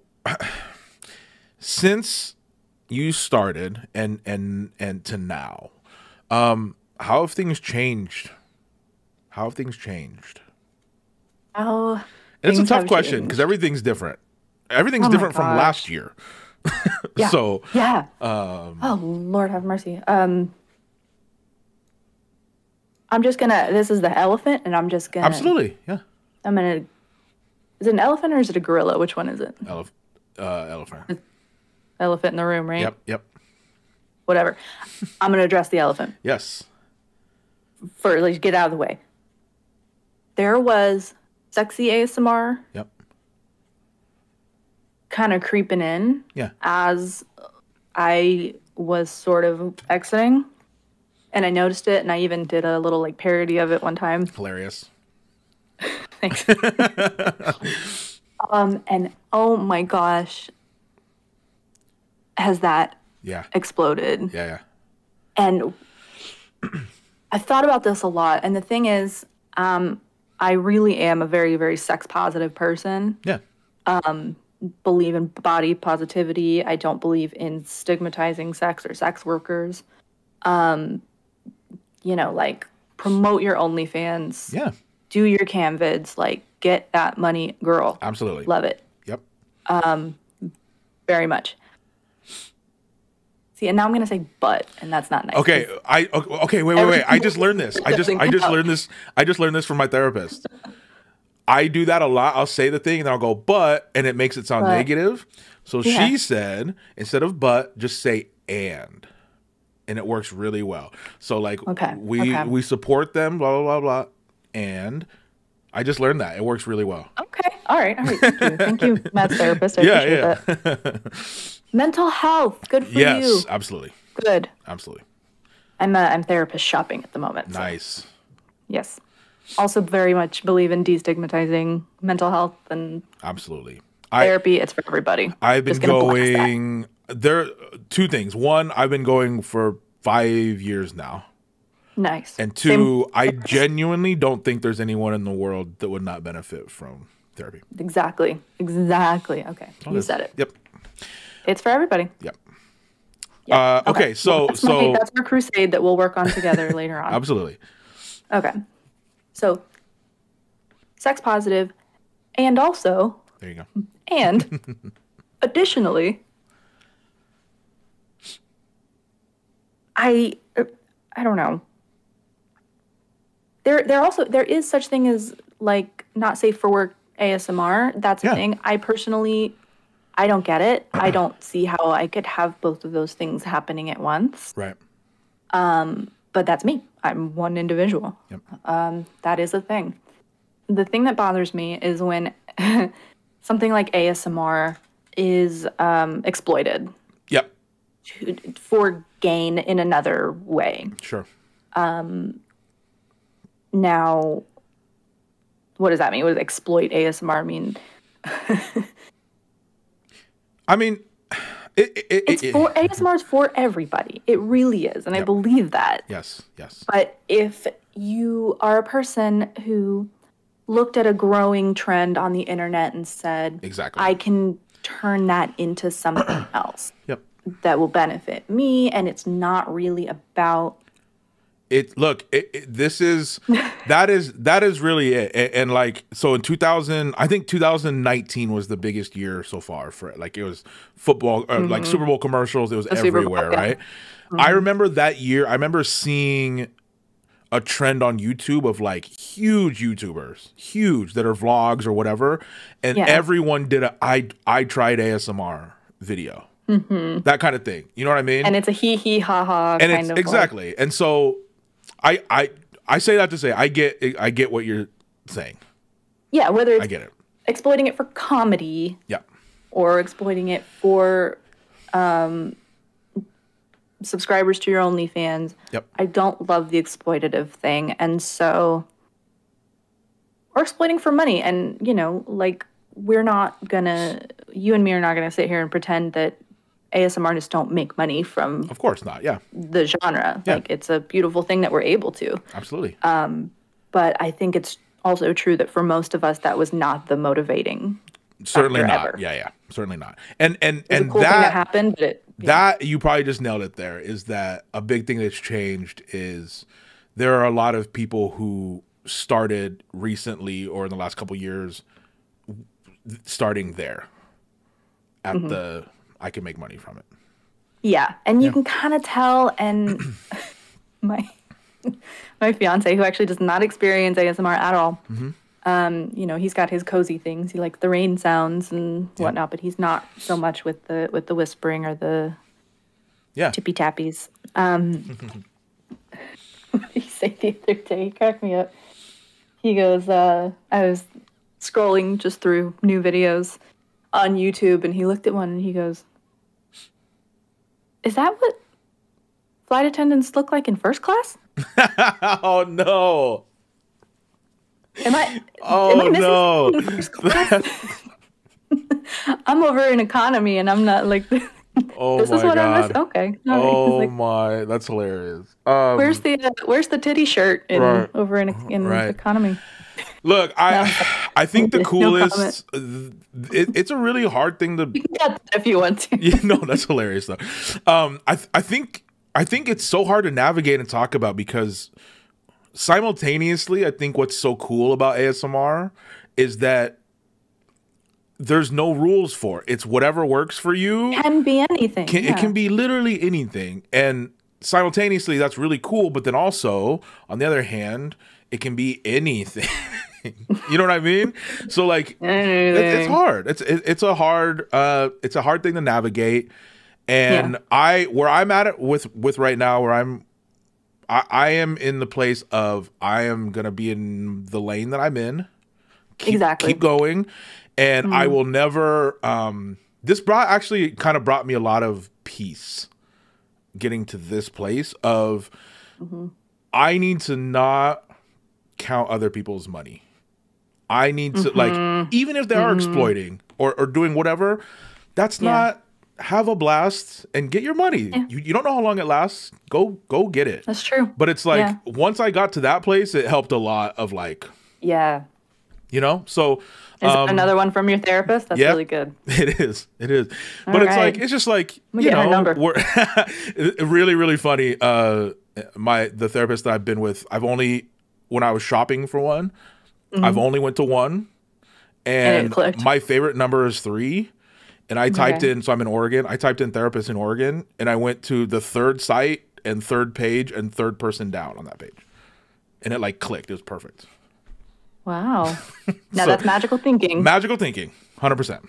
since you started and to now, how have things changed? Oh, and it's a tough question because everything's different. Everything's different from last year. Yeah. So yeah. Oh, Lord have mercy. I'm just gonna. This is the elephant, and I'm just gonna. Absolutely, yeah. I'm gonna. Is it an elephant or is it a gorilla? Which one is it? Elephant. Elephant in the room, right? Yep. Whatever. I'm gonna address the elephant. Yes. For like, get out of the way. There was sexy ASMR. Yep. Kind of creeping in. Yeah. As I was sort of exiting, and I noticed it, and I even did a little like parody of it one time. Hilarious. Thanks. And oh my gosh, has that exploded? Yeah. And I've thought about this a lot, and the thing is, I really am a very, very sex positive person. Yeah. Believe in body positivity. I don't believe in stigmatizing sex or sex workers. Like, promote your OnlyFans. Yeah. Do your cam vids. Like, get that money, girl. Absolutely. Love it. Yep. Very much. See, and now I'm gonna say but, and that's not nice. Okay. Wait. I just learned this. I just learned this from my therapist. I do that a lot. I'll say the thing and then I'll go, but, and it makes it sound negative. So she said, instead of but, just say and it works really well. So like, we support them, blah, blah, blah, blah. And I just learned that. It works really well. Okay. All right. Thank you, Matt's therapist. I appreciate that. Mental health. Good for you. Yes, absolutely. Good. Absolutely. I'm therapist shopping at the moment. Nice. So. Yes. Also very much believe in destigmatizing mental health and absolutely therapy. It's for everybody. I've been going there. Two things. One, I've been going for 5 years now. Nice. And two, I genuinely don't think there's anyone in the world that would not benefit from therapy. Exactly. Okay. You said it. Yep. It's for everybody. Yep. Okay. So that's our crusade that we'll work on together later on. Absolutely. Okay. So, sex positive, and also, there you go. And additionally, I don't know. There is such thing as like not safe for work ASMR. That's a thing. I personally, I don't get it. I don't see how I could have both of those things happening at once. Right. But that's me. I'm one individual. Yep. That is a thing. The thing that bothers me is when something like ASMR is exploited. Yep. For gain in another way. Sure. Now, what does that mean? What does exploit ASMR mean? I mean, ASMR is for everybody. It really is, and I believe that. Yes. But if you are a person who looked at a growing trend on the internet and said, exactly, I can turn that into something else that will benefit me, and it's not really about it. Look, this is that is really it. And like, so in 2019 was the biggest year so far for it. Like, it was football, like Super Bowl commercials. It was everywhere, right? Mm-hmm. I remember that year. I remember seeing a trend on YouTube of like huge YouTubers, that are vlogs or whatever, and everyone did I tried ASMR video, that kind of thing. You know what I mean? And it's a hee ha ha kind of exactly. Like. And so I say that to say I get what you're saying. Yeah, whether it's I get it. exploiting it for comedy. Yeah. Or exploiting it for subscribers to your OnlyFans. Yep. I don't love the exploitative thing. And so, or exploiting for money. And, you know, like, you and me are not gonna sit here and pretend that ASMR artists don't make money from, of course not, yeah, the genre. Yeah. Like, it's a beautiful thing that we're able to. Absolutely. But I think it's also true that for most of us, that was not the motivating. Certainly not. Ever. Yeah, certainly not. And It was a cool thing that happened, but that you probably just nailed it there. Is that a big thing that's changed? Is there are a lot of people who started recently or in the last couple years, starting there at the I can make money from it. Yeah, and you can kind of tell. And my fiance, who actually does not experience ASMR at all, you know, he's got his cozy things. He likes the rain sounds and whatnot, but he's not so much with the whispering or the tippy tappies. What did he say the other day? He cracked me up. He goes, I was scrolling just through new videos on YouTube, and he looked at one and he goes, "Is that what flight attendants look like in first class?" Oh no. Am I missing no. something in first class? I'm over in economy, and I'm not like, Oh this my is what God. I'm missing. Okay. All right. Oh Like, my, that's hilarious. where's the titty shirt over in economy? Look, I think the No coolest. It's a really hard thing to. You can cut that if you want to. Yeah, no, that's hilarious though. I think it's so hard to navigate and talk about because simultaneously, I think what's so cool about ASMR is that there's no rules for it. It's whatever works for you. It can be anything. It can be literally anything, and simultaneously, that's really cool. But then also, on the other hand, it can be anything. You know what I mean? So like, it's hard. It's a hard thing to navigate. And where I'm at it with right now, where I am in the place of I am gonna be in the lane that I'm in. Keep going, and I will never. This actually kind of brought me a lot of peace. Getting to this place of I need to not count other people's money. I need to like, even if they are exploiting or doing whatever, that's not. Have a blast and get your money. Yeah. You don't know how long it lasts. Go get it. That's true. But it's like once I got to that place, it helped a lot of like, you know. So another one from your therapist. That's really good. It is. But it's like it's just like you know, we're really really funny. The therapist that I've been with, when I was shopping for one, I've only went to one, and my favorite number is 3. And I typed in, so I'm in Oregon. I typed in therapist in Oregon, and I went to the 3rd site and 3rd page and 3rd person down on that page, and it like clicked. It was perfect. Wow. Now that's magical thinking. Magical thinking, 100%,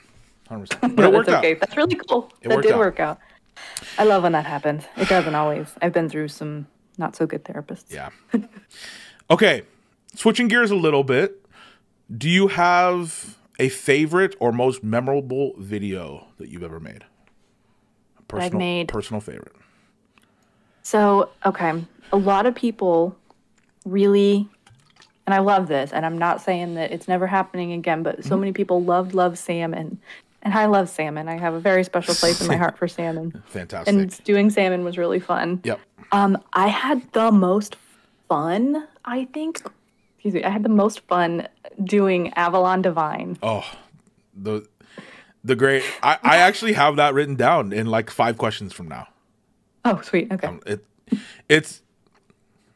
100%. But it worked out. That's really cool. That did work out. I love when that happens. It doesn't always. I've been through some not so good therapists. Yeah. Okay, switching gears a little bit. Do you have a favorite or most memorable video that you've ever made? Personal favorite. So, okay. A lot of people really, and I love this, and I'm not saying that it's never happening again, but so many people love salmon. And I love salmon. I have a very special place in my heart for salmon. Fantastic. And doing salmon was really fun. Yep. I had the most fun, I think. Excuse me. I had the most fun doing Avalon Divine. Oh, the great. I actually have that written down in like 5 questions from now. Oh, sweet. Okay. It's.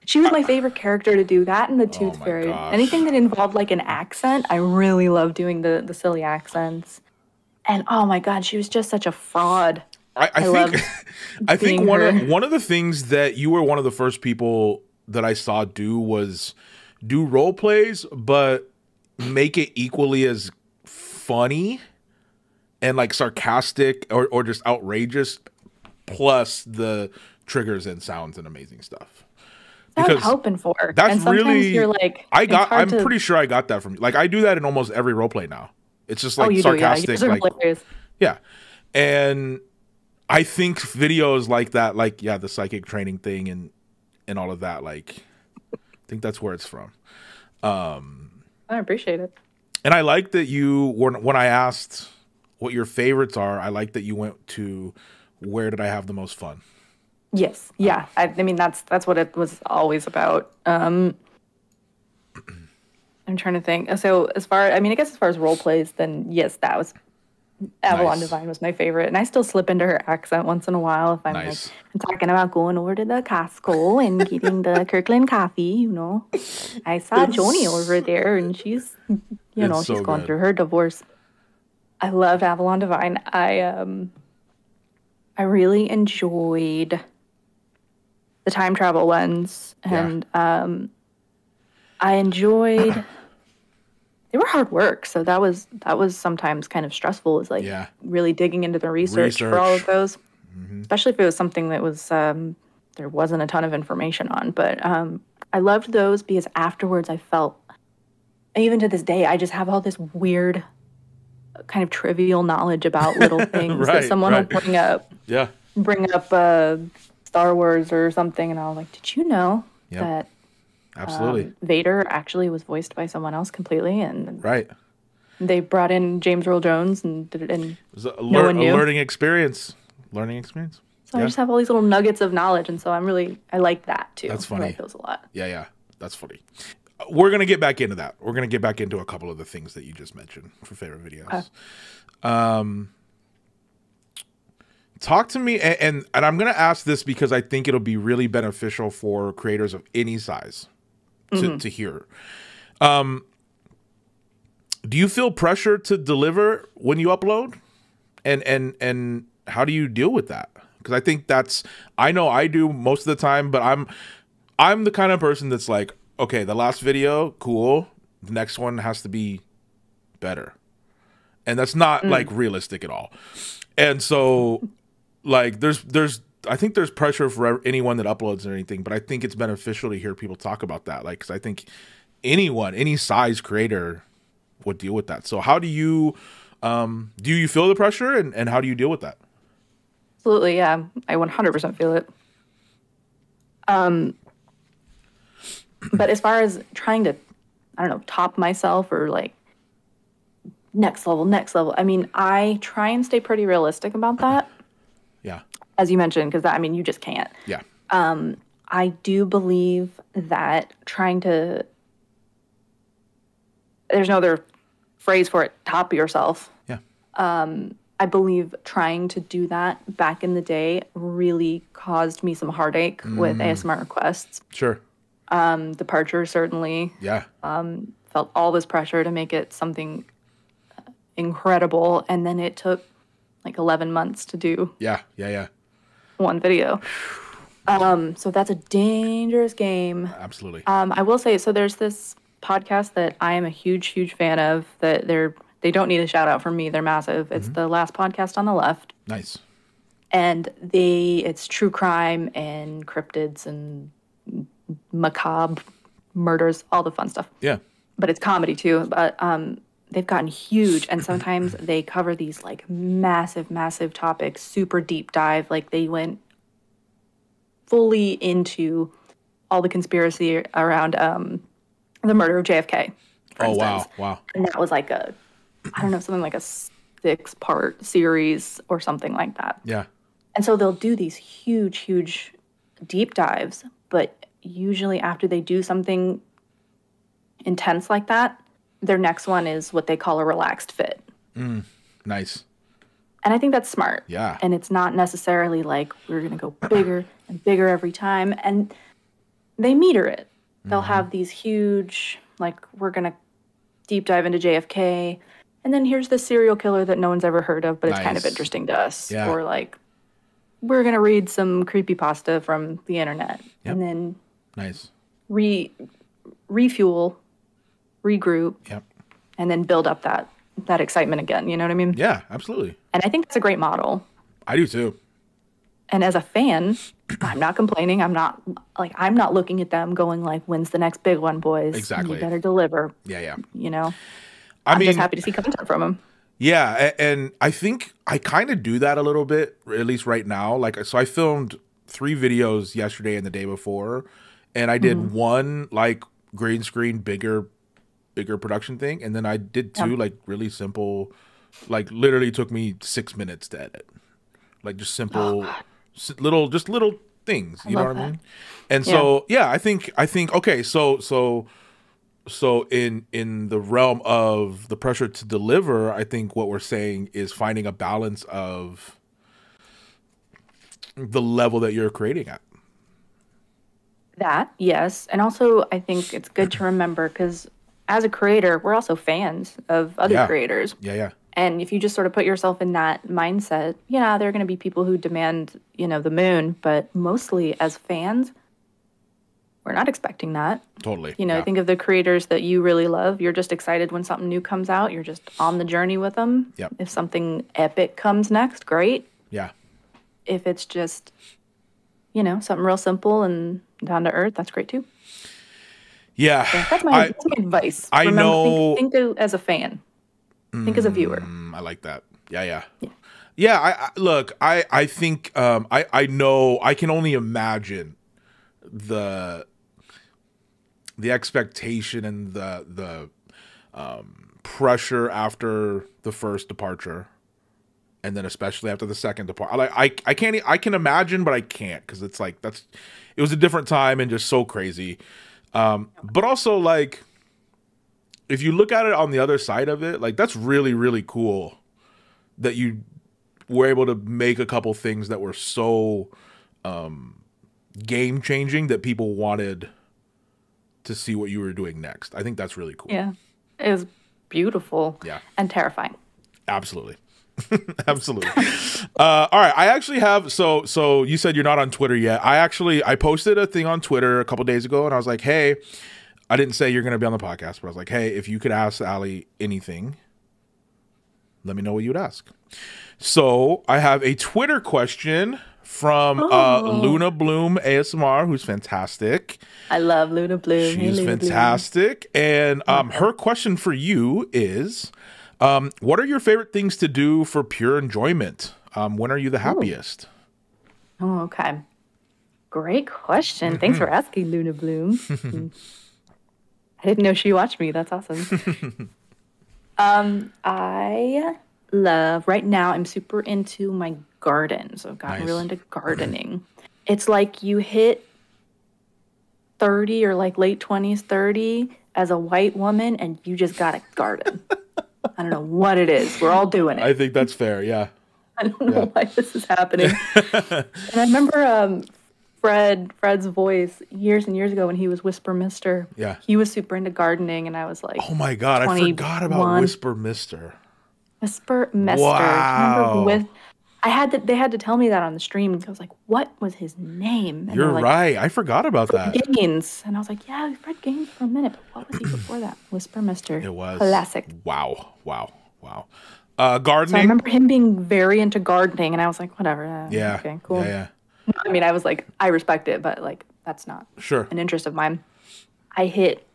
She was my favorite character to do that, and the Tooth Fairy. Gosh. Anything that involved like an accent, I really love doing the silly accents. And oh my God, she was just such a fraud. I think one of the things that you were one of the first people that I saw do was do role plays, but make it equally as funny and like sarcastic or just outrageous, plus the triggers and sounds and amazing stuff. That's what I'm hoping for. That's and sometimes really you're like, I'm pretty sure I got that from you. Like I do that in almost every role play now. It's just like sarcastic, yeah. like Hilarious. yeah. And I think videos like that, like the psychic training thing and all of that, like I think that's where it's from. I appreciate it. And I like that when I asked what your favorites are, I like that you went to where did I have the most fun. Yes. Yeah. I mean, that's what it was always about. I'm trying to think. So I guess as far as role plays, then yes, that was Avalon Divine was my favorite. And I still slip into her accent once in a while if I'm I'm talking about going over to the Costco and getting the Kirkland coffee, you know. I saw Joni over there and she's, she's going through her divorce. I loved Avalon Divine. I really enjoyed the time travel ones, and I enjoyed. They were hard work, so that was sometimes kind of stressful. Is like really digging into the research for all of those, especially if it was something that was there wasn't a ton of information on. But I loved those because afterwards I felt, even to this day, I just have all this weird kind of trivial knowledge about little things that someone will bring up. Yeah. Bring up Star Wars or something, and I was like, did you know that absolutely Vader actually was voiced by someone else completely? And they brought in James Earl Jones and did it, and it was a learning experience. So I just have all these little nuggets of knowledge, and so I like that too. That's funny. I like those a lot. Yeah, that's funny. We're gonna get back into that. We're gonna get back into a couple of the things that you just mentioned for favorite videos. Talk to me, and I'm going to ask this because I think it'll be really beneficial for creators of any size to hear. Do you feel pressure to deliver when you upload? And how do you deal with that? Because I think I know I do most of the time, but I'm the kind of person that's like, okay, the last video, cool. The next one has to be better. And that's not like realistic at all. And so like I think there's pressure for anyone that uploads or anything, but I think it's beneficial to hear people talk about that. Like, cause I think any size creator would deal with that. So how do you feel the pressure and how do you deal with that? Absolutely. Yeah. I 100% feel it. But as far as trying to, I don't know, top myself or like next level, I mean, I try and stay pretty realistic about that. Yeah. As you mentioned, because I mean, you just can't. Yeah. I do believe that there's no other phrase for it, top yourself. Yeah. I believe trying to do that back in the day really caused me some heartache with ASMRrequests. Sure. Departure, certainly. Yeah. Felt all this pressure to make it something incredible, and then it took like 11 months to do one video. So that's a dangerous game. Absolutely. I will say, so there's this podcast that I am a huge fan of that they don't need a shout out from me. They're massive. It's the Last Podcast on the Left. Nice. And it's true crime and cryptids and macabre murders, all the fun stuff. Yeah. But it's comedy too. But they've gotten huge, and sometimes they cover these like massive topics, super deep dive. Like they went fully into all the conspiracy around the murder of JFK. For instance. Wow. And that was like something like a 6-part series or something like that. Yeah. And so they'll do these huge deep dives, but usually after they do something intense like that, their next one is what they call a relaxed fit. Nice. And I think that's smart. Yeah. And it's not necessarily like we're going to go bigger and bigger every time. And they meter it. They'll have these huge, like, we're going to deep dive into JFK. And then here's the serial killer that no one's ever heard of, but it's kind of interesting to us. Yeah. Or like, we're going to read some creepypasta from the internet. Yep. And then nice. Refuel, regroup, yep, and then build up that excitement again. You know what I mean? Yeah, absolutely. And I think that's a great model. I do too. And as a fan, I'm not complaining. I'm not looking at them going like, when's the next big one, boys? Exactly. You better deliver. Yeah. You know? I'm just happy to see content from him. Yeah, and I think I kind of do that a little bit, at least right now. Like, so I filmed 3 videos yesterday and the day before, and I did one like green screen, bigger production thing, and then I did 2 like really simple, like literally took me 6 minutes to edit, like just simple, little things. You know what I mean? And so I think okay, so in the realm of the pressure to deliver, I think what we're saying is finding a balance of the level that you're creating at. That, yes. And also, I think it's good to remember, because as a creator, we're also fans of other creators. Yeah. And if you just sort of put yourself in that mindset, there are going to be people who demand, the moon. But mostly as fans, we're not expecting that. Totally. Think of the creators that you really love. You're just excited when something new comes out. You're just on the journey with them. Yep. If something epic comes next, great. Yeah. If it's just, something real simple and down to earth, that's great too. Yeah. So that's my advice. Know. Think as a fan. Think as a viewer. I like that. Yeah. I think I know. I can only imagine the expectation and the pressure after the first departure, and then especially after the second departure. I can imagine, but I can't, because it's like it was a different time and just so crazy. But also, like, if you look at it on the other side of it, like, that's really, really cool that you were able to make a couple things that were so game changing that people wanted to see what you were doing next. I think that's really cool. Yeah, it was beautiful. Yeah, and terrifying. Absolutely. Absolutely. All right. I actually have, so you said you're not on Twitter yet. I posted a thing on Twitter a couple days ago, and I was like, hey, I didn't say you're going to be on the podcast, but I was like, hey, if you could ask Allie anything, let me know what you would ask. So I have a Twitter question from Luna Bloom ASMR, who's fantastic. I love Luna Bloom. She's fantastic. And her question for you is, what are your favorite things to do for pure enjoyment? When are you the happiest? Oh, okay. Great question. Thanks for asking, Luna Bloom. I didn't know she watched me. That's awesome. I love, right now, I'm super into my garden. So I've gotten real into gardening. It's like you hit 30 or like late 20s, 30 as a white woman, and you just got a garden. I don't know what it is. We're all doing it. I think that's fair. Yeah. I don't know why this is happening. And I remember Fred's voice years and years ago when he was Whisper Mister. Yeah. He was super into gardening, and I was like, oh my God, 21. I forgot about Whisper Mister. Whisper Mister. Wow. They had to tell me that on the stream. I was like, what was his name? And you're like, right. I forgot about Fred that. Gaines. And I was like, yeah, Fred Gaines for a minute. But what was he before that? Whisper Mister. It was. Classic. Wow. Gardening. So I remember him being very into gardening, and I was like, whatever. Yeah. Okay, cool. Yeah. I mean, I was like, I respect it, but like, that's not an interest of mine. I hit,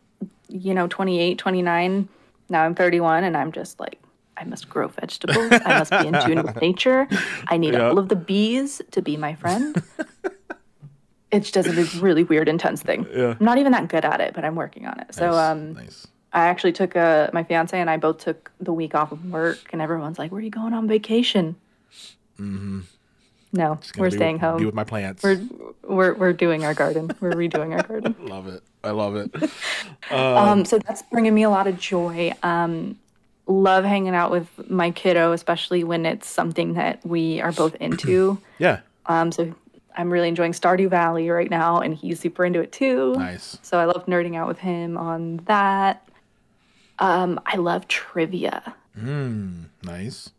28, 29. Now I'm 31, and I'm just like, I must grow vegetables. I must be in tune with nature. I need all of the bees to be my friend. It's just a really weird, intense thing. Yeah. I'm not even that good at it, but I'm working on it. So, nice. I actually took my fiance and I both took the week off of work, and everyone's like, where are you going on vacation? Mm-hmm. No, we're staying home. Be with my plants. We're doing our garden. We're redoing our garden. Love it. I love it. So that's bringing me a lot of joy. Love hanging out with my kiddo, especially when it's something that we are both into. Yeah. So I'm really enjoying Stardew Valley right now, and he's super into it too. Nice. So I love nerding out with him on that. I love trivia. Nice.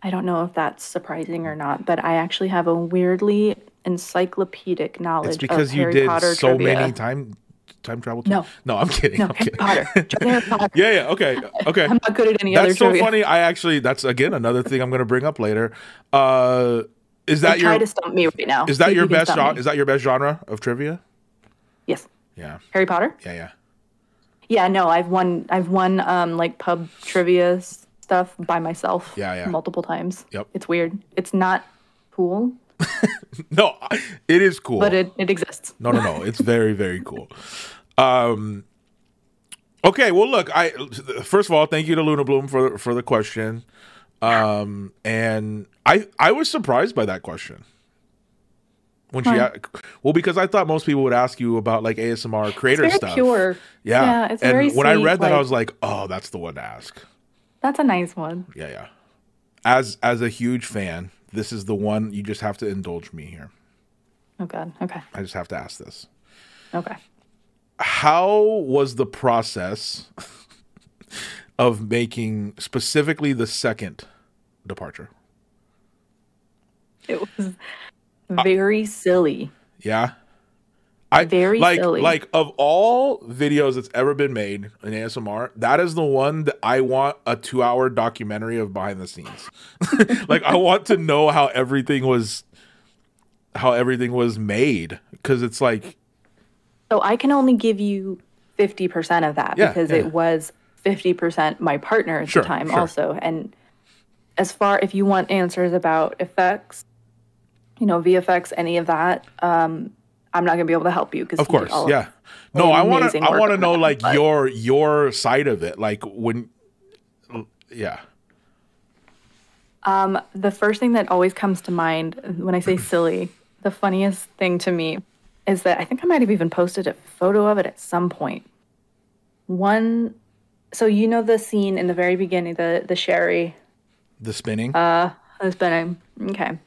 I don't know if that's surprising or not, but I actually have a weirdly encyclopedic knowledge of Harry Potter so trivia. many time travel. No, I'm kidding. No, I'm Harry kidding. Potter. Harry Potter. Yeah. Okay. I'm not good at any other trivia. That's so trivia. funny. That's again another thing I'm going to bring up later. Is that try to stump me right now? Is that your best genre? Is that your best genre of trivia? Yes. Yeah. Harry Potter. Yeah. Yeah, no, I've won like pub trivia stuff by myself multiple times. Yep. It's weird. It's not cool. No, it is cool. But it exists. No. It's very, very cool. Okay, well, look, first of all, thank you to Luna Bloom for the question. And I was surprised by that question. When because I thought most people would ask you about like ASMR creator it's very stuff. Pure. Yeah. It's and very when I sweet, read that, I was like, oh, that's the one to ask. That's a nice one. Yeah. As a huge fan, this is the one you just have to indulge me here. Oh God. Okay. I just have to ask this. Okay. How was the process of making specifically the second departure? It was very silly. Yeah. Very silly. Like of all videos that's ever been made in ASMR, that is the one that I want a 2-hour documentary of behind the scenes. Like I want to know how everything was made, because it's like, so I can only give you 50% of that because it was 50% my partner at the time also. And as far, if you want answers about effects, VFX, any of that, I'm not gonna be able to help you because of course, no, I want to know like your side of it, like when, The first thing that always comes to mind when I say silly, the funniest thing to me is that I think I might have even posted a photo of it at some point. So the scene in the very beginning, the sherry, the spinning, the spinning. Okay,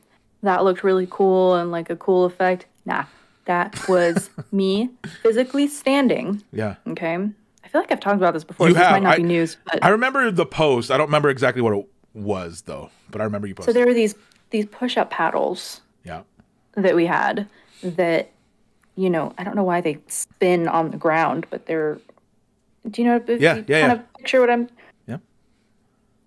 that looked really cool and like a cool effect. Nah. That was me physically standing. Yeah. Okay. I feel like I've talked about this before. This might not be news. But I remember the post. I don't remember exactly what it was though, but I remember you posted. So there were these push-up paddles. Yeah. That we had that, I don't know why they spin on the ground, but they're. Do you know? Kind of picture what I'm. Yeah.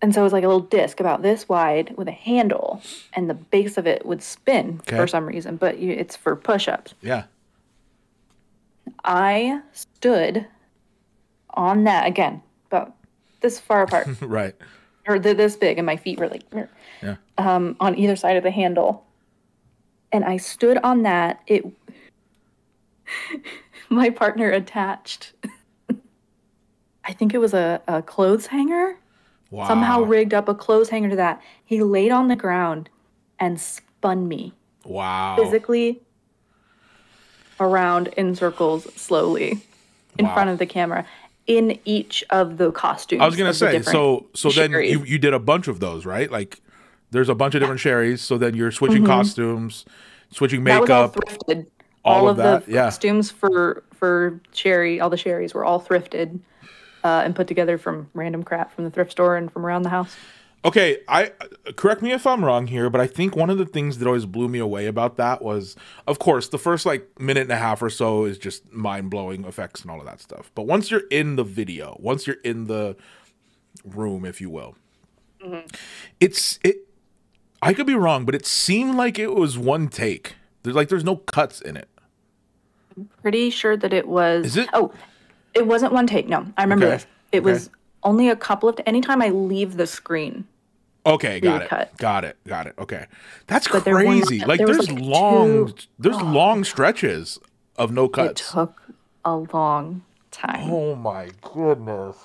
And so it was like a little disc about this wide with a handle, and the base of it would spin for some reason, but it's for push-ups. Yeah. I stood on that, again, about this far apart. Right. Or this big, and my feet were like, on either side of the handle. And I stood on that. My partner attached, I think it was a clothes hanger. Wow. Somehow rigged up a clothes hanger to that. He laid on the ground and spun me. Wow. Physically around in circles slowly in front of the camera in each of the costumes. I was going to say, so then you did a bunch of those, right? Like there's a bunch of different sherries. So then you're switching costumes, switching makeup. That was all thrifted. All of that, the costumes for Sherry, all the Sherries were all thrifted. And put together from random crap from the thrift store and from around the house. Okay, correct me if I'm wrong here, but I think one of the things that always blew me away about that was, of course, the first like minute and a half or so is just mind-blowing effects and all of that stuff. But once you're in the video, once you're in the room, if you will, I could be wrong, but it seemed like it was one take. There's no cuts in it. I'm pretty sure that it was. Is it? Oh. It wasn't one take. No, I remember this. It was only a couple of. Anytime I leave the screen. Okay, got it. Okay, that's crazy. There's long stretches of no cuts. It took a long time. Oh my goodness.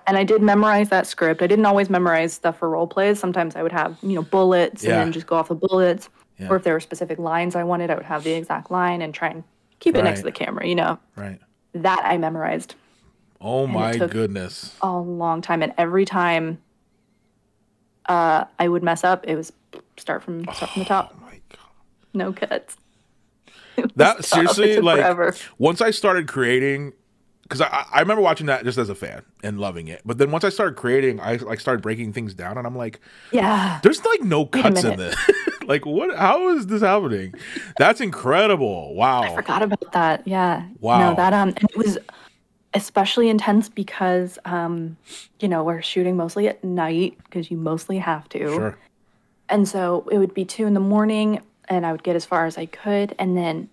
And I did memorize that script. I didn't always memorize stuff for role plays. Sometimes I would have bullets and then just go off the bullets. Yeah. Or if there were specific lines I wanted, I would have the exact line and try and keep it next to the camera. Right. That I memorized. Oh my goodness. A long time. And every time I would mess up, it was start from the top. Oh my God. No cuts. That seriously, like forever. Once I started creating, because I remember watching that just as a fan and loving it. But then once I started creating, I started breaking things down and I'm like, there's like no cuts in this. Like what? How is this happening? That's incredible. Wow. I forgot about that. Yeah. Wow. No, that and it was especially intense because we're shooting mostly at night because you mostly have to. Sure. And so it would be 2 a.m. and I would get as far as I could, and then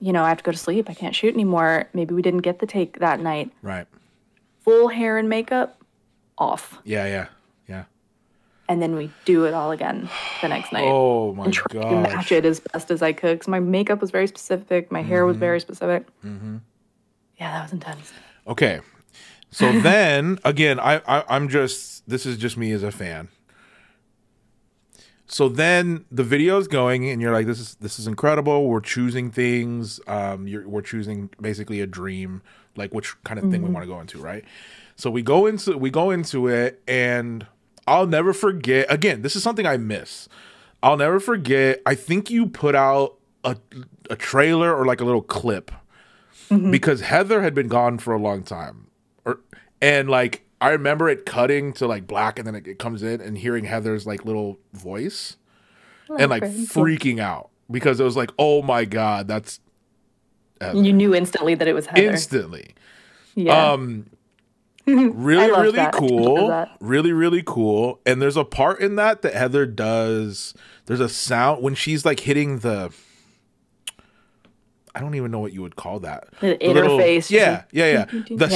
I have to go to sleep. I can't shoot anymore. Maybe we didn't get the take that night. Right. full hair and makeup off. Yeah. And then we do it all again the next night. Oh my and try to match it as best as I could. Because my makeup was very specific. My hair was very specific. Yeah, that was intense. Okay. So then, again, I'm just, this is just me as a fan. So then the video's going and you're like, this is incredible. We're choosing things. We're choosing basically a dream, like which kind of thing we want to go into, right? So we go into it, and I'll never forget. Again, this is something I miss. I'll never forget. I think you put out a trailer or like a little clip because Heather had been gone for a long time, and like I remember it cutting to like black, and then it comes in and hearing Heather's like little voice and like freaking out because it was like, oh my God, that's Heather. You knew instantly that it was Heather. Instantly. Yeah. Really cool. Really cool. And there's a part in that Heather does. There's a sound when she's like hitting the. I don't even know what you would call that. The interface. Yeah. The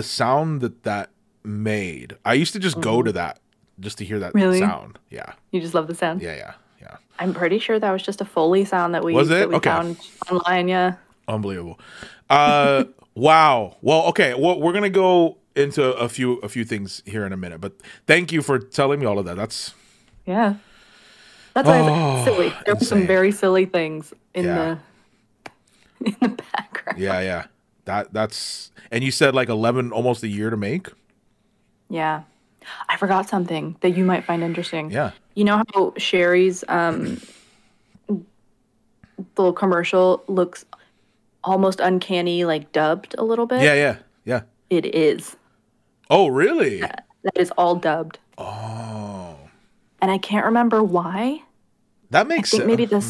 sound that made. I used to just go to that just to hear that sound. Yeah. You just love the sound? Yeah. I'm pretty sure that was just a Foley sound that we found online. Yeah. Unbelievable. Wow. Well, okay. Well, we're gonna go into a few things here in a minute, but thank you for telling me all of that. That's why it's silly. There were some very silly things in the background. Yeah. That's and you said like 11, almost a year to make. Yeah, I forgot something that you might find interesting. Yeah. You know how Sherry's little commercial looks almost uncanny, like dubbed a little bit? Yeah. It is. Oh, really? That is all dubbed. Oh. And I can't remember why. That makes sense. I think maybe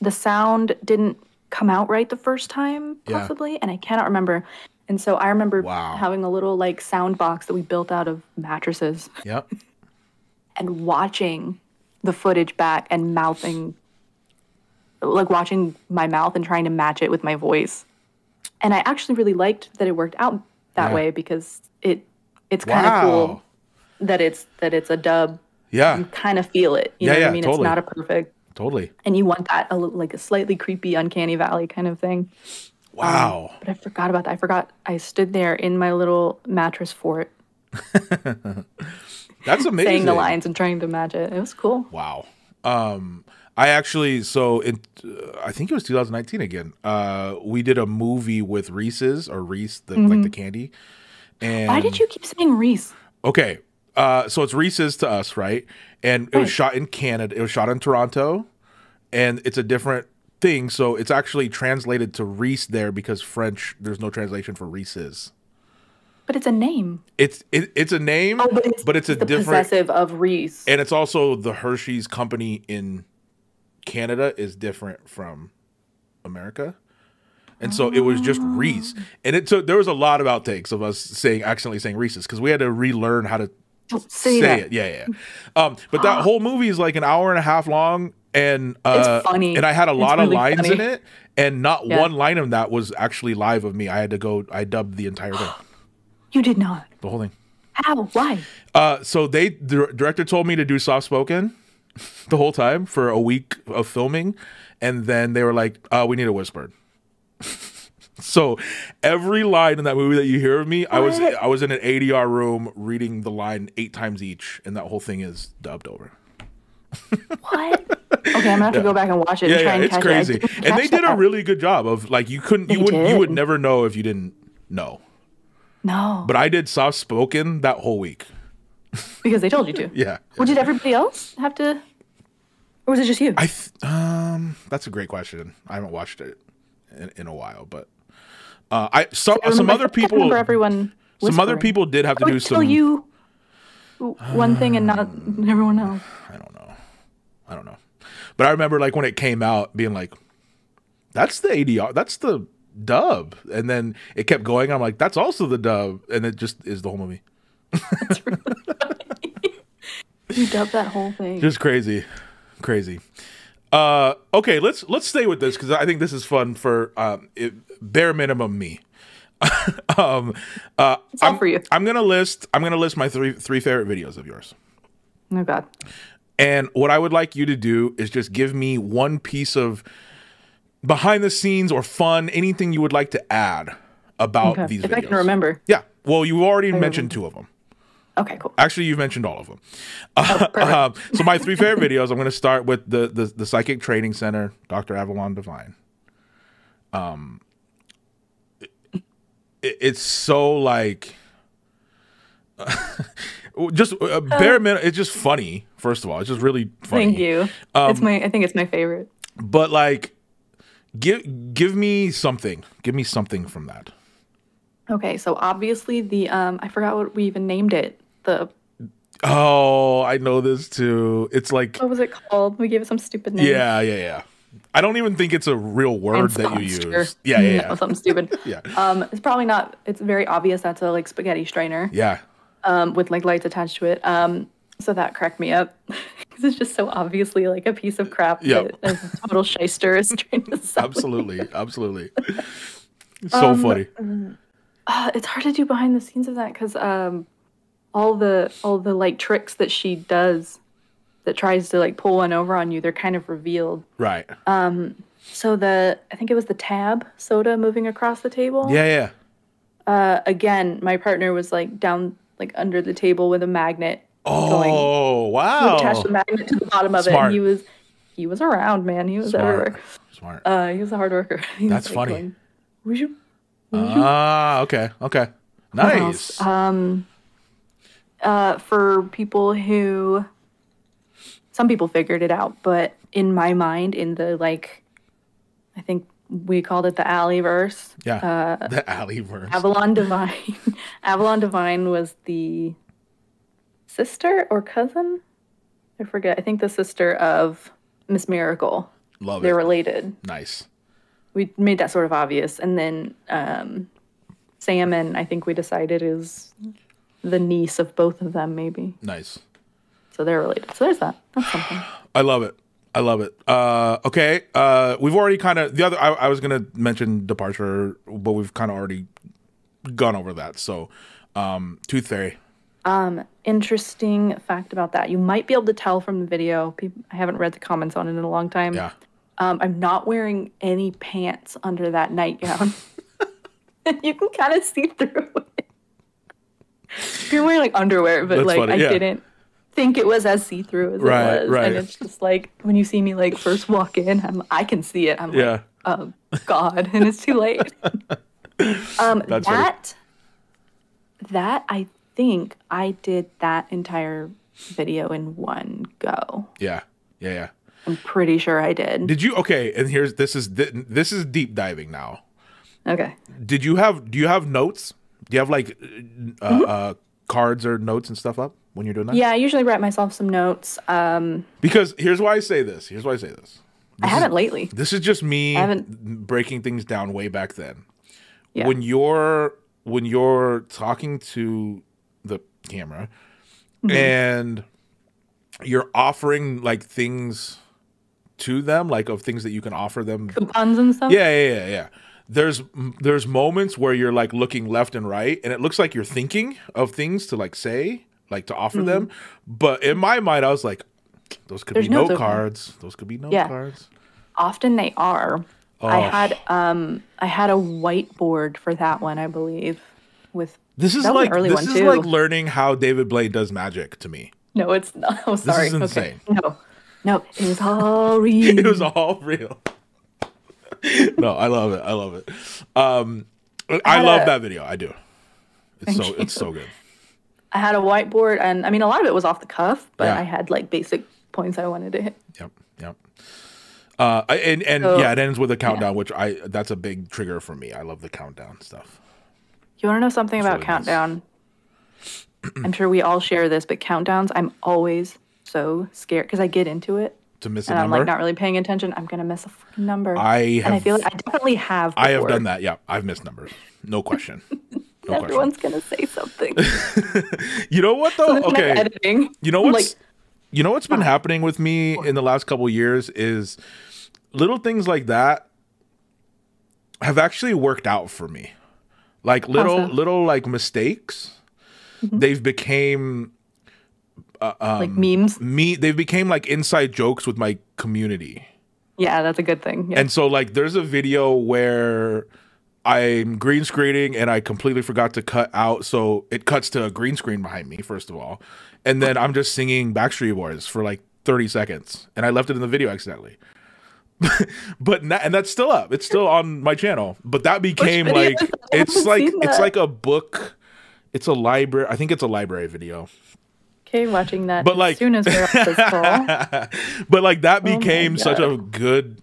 the sound didn't come out right the first time, possibly, and I cannot remember. And so I remember having a little like sound box that we built out of mattresses. Yep. And watching the footage back and watching my mouth and trying to match it with my voice. And I actually really liked that it worked out that way because it's kind of cool that it's a dub. Yeah. You kind of feel it. You know what I mean? Totally. It's not a perfect. Totally. And you want that like a slightly creepy, uncanny valley kind of thing. Wow. But I forgot about that. I stood there in my little mattress fort. That's amazing. Saying the lines and trying to match it. It was cool. Wow. I actually, I think it was 2019 again. We did a movie with Reese's or Reese, like the candy. And why did you keep saying Reese? Okay. So it's Reese's to us, right? And it was shot in Canada. It was shot in Toronto, and it's a different thing. So it's actually translated to Reese there because French, there's no translation for Reese's. But it's a name. It's a name, but it's a different possessive of Reese. And it's also the Hershey's company in Canada is different from America. And so it was just Reese. And there was a lot of outtakes of us accidentally saying Reese's because we had to relearn how to say it. Yeah. But that whole movie is like an hour and a half long, and it's funny. And I had a lot of lines in it, and not one line of that was actually live of me. I dubbed the entire thing. You did not. The whole thing. How? Why? So the director told me to do soft spoken the whole time for a week of filming, and then they were like, we need a whispered. So every line in that movie that you hear of me, I was in an ADR room reading the line 8 times each, and that whole thing is dubbed over. What? Okay, I'm gonna have to go back and watch it. And try and it's catch crazy. It. And they did a really good job of like you would never know if you didn't know. No. But I did soft spoken that whole week. Because they told you to. Yeah. Well, did everybody else have to, or was it just you? That's a great question. I haven't watched it in a while, but some other people. I remember everyone. Some other people did have to do some. Tell you one thing and not everyone else. I don't know. But I remember like when it came out, being like, "That's the ADR. That's the dub," and then it kept going. I'm like, "That's also the dub," and it just is the whole movie. That's really funny. You dubbed that whole thing. Just crazy. Okay, let's stay with this because I think this is fun for bare minimum me. It's all for you. I'm gonna list my three favorite videos of yours. Oh God. And what I would like you to do is just give me one piece of behind the scenes or fun, anything you would like to add about these videos. If I can remember. Yeah. Well, you already mentioned 2 of them. Okay, cool. Actually, you've mentioned all of them. So my 3 favorite videos, I'm going to start with the Psychic Training Center, Dr. Avalon Divine. It's so like... just bare minimum. It's just funny. First of all, it's just really funny. Thank you. I think it's my favorite. But like, give me something. Give me something from that. Okay, so obviously the I forgot what we even named it. Oh, I know this too. It's like, what was it called? We gave it some stupid name. Yeah. I don't even think it's a real word that you use. Yeah. No, something stupid. Yeah. It's probably not. It's very obvious that's a like spaghetti strainer. Yeah. With like lights attached to it. So that cracked me up because it's just so obviously like a piece of crap that a total shyster is trying to sell. Absolutely. It's so funny. It's hard to do behind the scenes of that because all the like tricks that she does that tries to like pull one over on you, they're kind of revealed. Right. So I think it was the tab soda moving across the table. Yeah. Again, my partner was like down like under the table with a magnet. Oh, wow. Attached the magnet to the bottom of it. And he was around, man. He was everywhere. Smart. He was a hard worker. That's funny. Going, okay. Nice. For people who, some people figured it out, but in my mind, in the like, I think we called it the Alleyverse. Yeah. The Alleyverse. Avalon Divine was the sister or cousin? I forget. I think the sister of Miss Miracle. Love it. They're related. Nice. We made that sort of obvious. And then Salmon, I think we decided, is the niece of both of them, maybe. Nice. So they're related. So there's that. That's something. I love it. Okay. We've already kind of I was gonna mention Departure, but we've kind of already gone over that. So, Tooth Fairy. Interesting fact about that. You might be able to tell from the video. I haven't read the comments on it in a long time. Yeah. I'm not wearing any pants under that nightgown. You can kind of see through it. You're wearing like underwear, but That's like funny. I didn't think it was as see-through as it was. Right. And it's just like when you see me like first walk in, I can see it. I'm like, oh God, and it's too late. That I think I did that entire video in one go. Yeah. I'm pretty sure I did. Did you? Okay, and this is deep diving now. Okay. Do you have notes? Do you have like cards or notes and stuff up when you're doing that? Yeah, I usually write myself some notes. Because here's why I say this. I haven't lately. This is just me breaking things down way back then. Yeah. When you're talking to the camera and you're offering like things to them, like of things that you can offer them, coupons and stuff. Yeah. There's moments where you're like looking left and right, and it looks like you're thinking of things to like say, like to offer them. But in my mind, I was like, those could be note cards. Those could be note cards. Often they are. Oh. I had a whiteboard for that one, I believe. This is like learning how David Blaine does magic to me. No, it's not. Oh, sorry. This is insane. Okay. No, it was all real. It was all real. No, I love it. I love that video. I do. It's so good. I had a whiteboard, and I mean, a lot of it was off the cuff, but I had like basic points I wanted to hit. Yep. It ends with a countdown, which that's a big trigger for me. I love the countdown stuff. You want to know something about countdown? I'm sure we all share this, but countdowns, I'm always so scared because I get into it. To miss a number? And I'm like not really paying attention. I'm going to miss a fucking number. I feel like I definitely have before. I have done that. Yeah, I've missed numbers. No question. Everyone's going to say something. You know what though? So okay. Editing. You know what's been happening with me in the last couple of years is little things like that have actually worked out for me. Like little like mistakes. They've became like memes. They've became like inside jokes with my community. Yeah, that's a good thing. Yeah. And so like there's a video where I'm green screening and I completely forgot to cut out, so it cuts to a green screen behind me, first of all. And then I'm just singing Backstreet Boys for like 30 seconds. And I left it in the video accidentally. And that's still up. It's still on my channel. But that became like it's like a book. It's a library. I think it's a library video. Okay, watching that but like, as soon as we're off this call. But like that became such a good.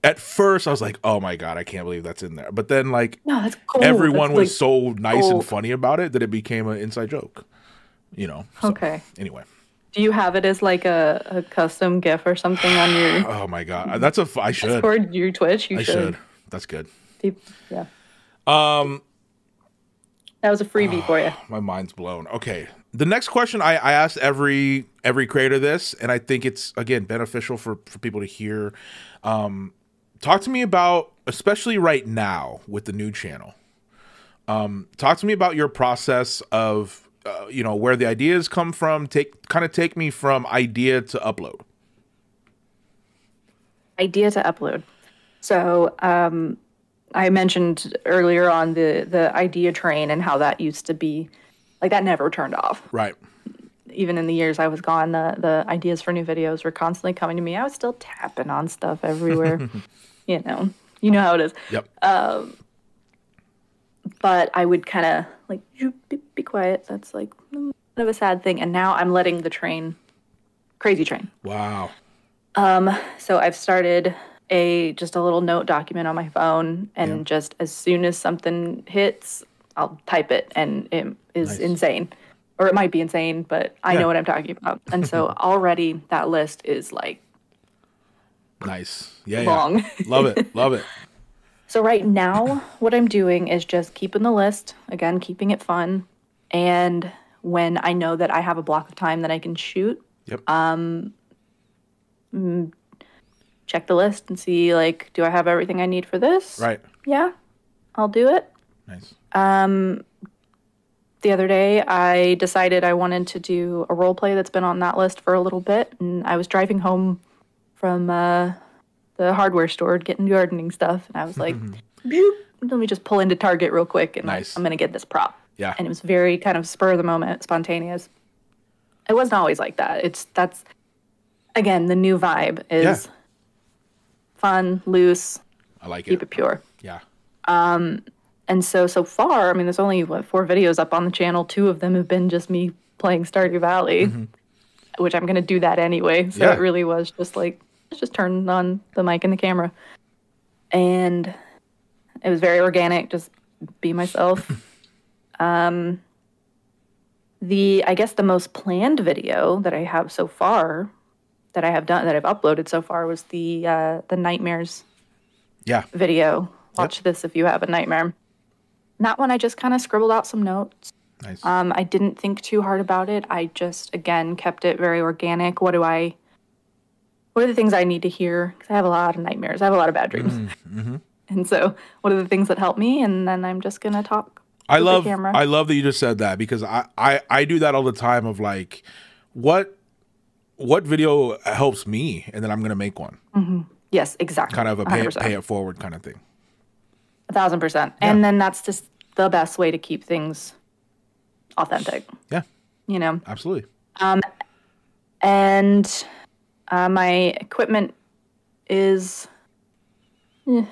At first, I was like, "Oh my god, I can't believe that's in there." But then, like, no, that's cool. Everyone was so nice and funny about it that it became an inside joke. You know. So, okay. Anyway. Do you have it as like a custom GIF or something on your? Oh my god, I should. For your Twitch, you should. That's good. Yeah. That was a freebie for you. My mind's blown. Okay. The next question I asked every creator this, and I think it's again beneficial for people to hear. Talk to me about, especially right now with the new channel. Talk to me about your process of where the ideas come from. Take me from idea to upload. Idea to upload. So I mentioned earlier on the idea train and how that used to be like that never turned off. Right. Even in the years I was gone, the ideas for new videos were constantly coming to me. I was still tapping on stuff everywhere. you know how it is. Yep. But I would kind of like be quiet. That's like kind of a sad thing. And now I'm letting the crazy train. Wow. So I've started just a little note document on my phone, and just as soon as something hits, I'll type it, and it is insane. Or it might be insane, but I know what I'm talking about. And so already that list is like nice. Yeah. Long. Yeah. Love it. Love it. So right now what I'm doing is just keeping the list, again, keeping it fun. And when I know that I have a block of time that I can shoot, check the list and see, like, do I have everything I need for this? Right. Yeah, I'll do it. Nice. The other day, I decided I wanted to do a role play that's been on that list for a little bit, and I was driving home from the hardware store getting gardening stuff, and I was like, let me just pull into Target real quick, and I'm going to get this prop. Yeah. And it was very kind of spur of the moment, spontaneous. It wasn't always like that. That's again, the new vibe is fun, loose. I like it. Keep it pure. Yeah. And so far, I mean, there's only 4 videos up on the channel. 2 of them have been just me playing Stardew Valley, which I'm going to do that anyway. So it really was just like, let's just turn on the mic and the camera. And it was very organic, just be myself. I guess the most planned video that I have so far, that I've uploaded so far, was the nightmares video. Watch this if you have a nightmare. That one I just kind of scribbled out some notes. Nice. I didn't think too hard about it. I just, again, kept it very organic. What are the things I need to hear? Because I have a lot of nightmares. I have a lot of bad dreams. And so what are the things that help me? And then I'm just going to talk to the camera. I love that you just said that, because I do that all the time of like, what video helps me? And then I'm going to make one. Yes, exactly. Kind of a pay it forward kind of thing. 1,000%. Yeah. And then that's just the best way to keep things authentic. Yeah. Absolutely. My equipment is... we're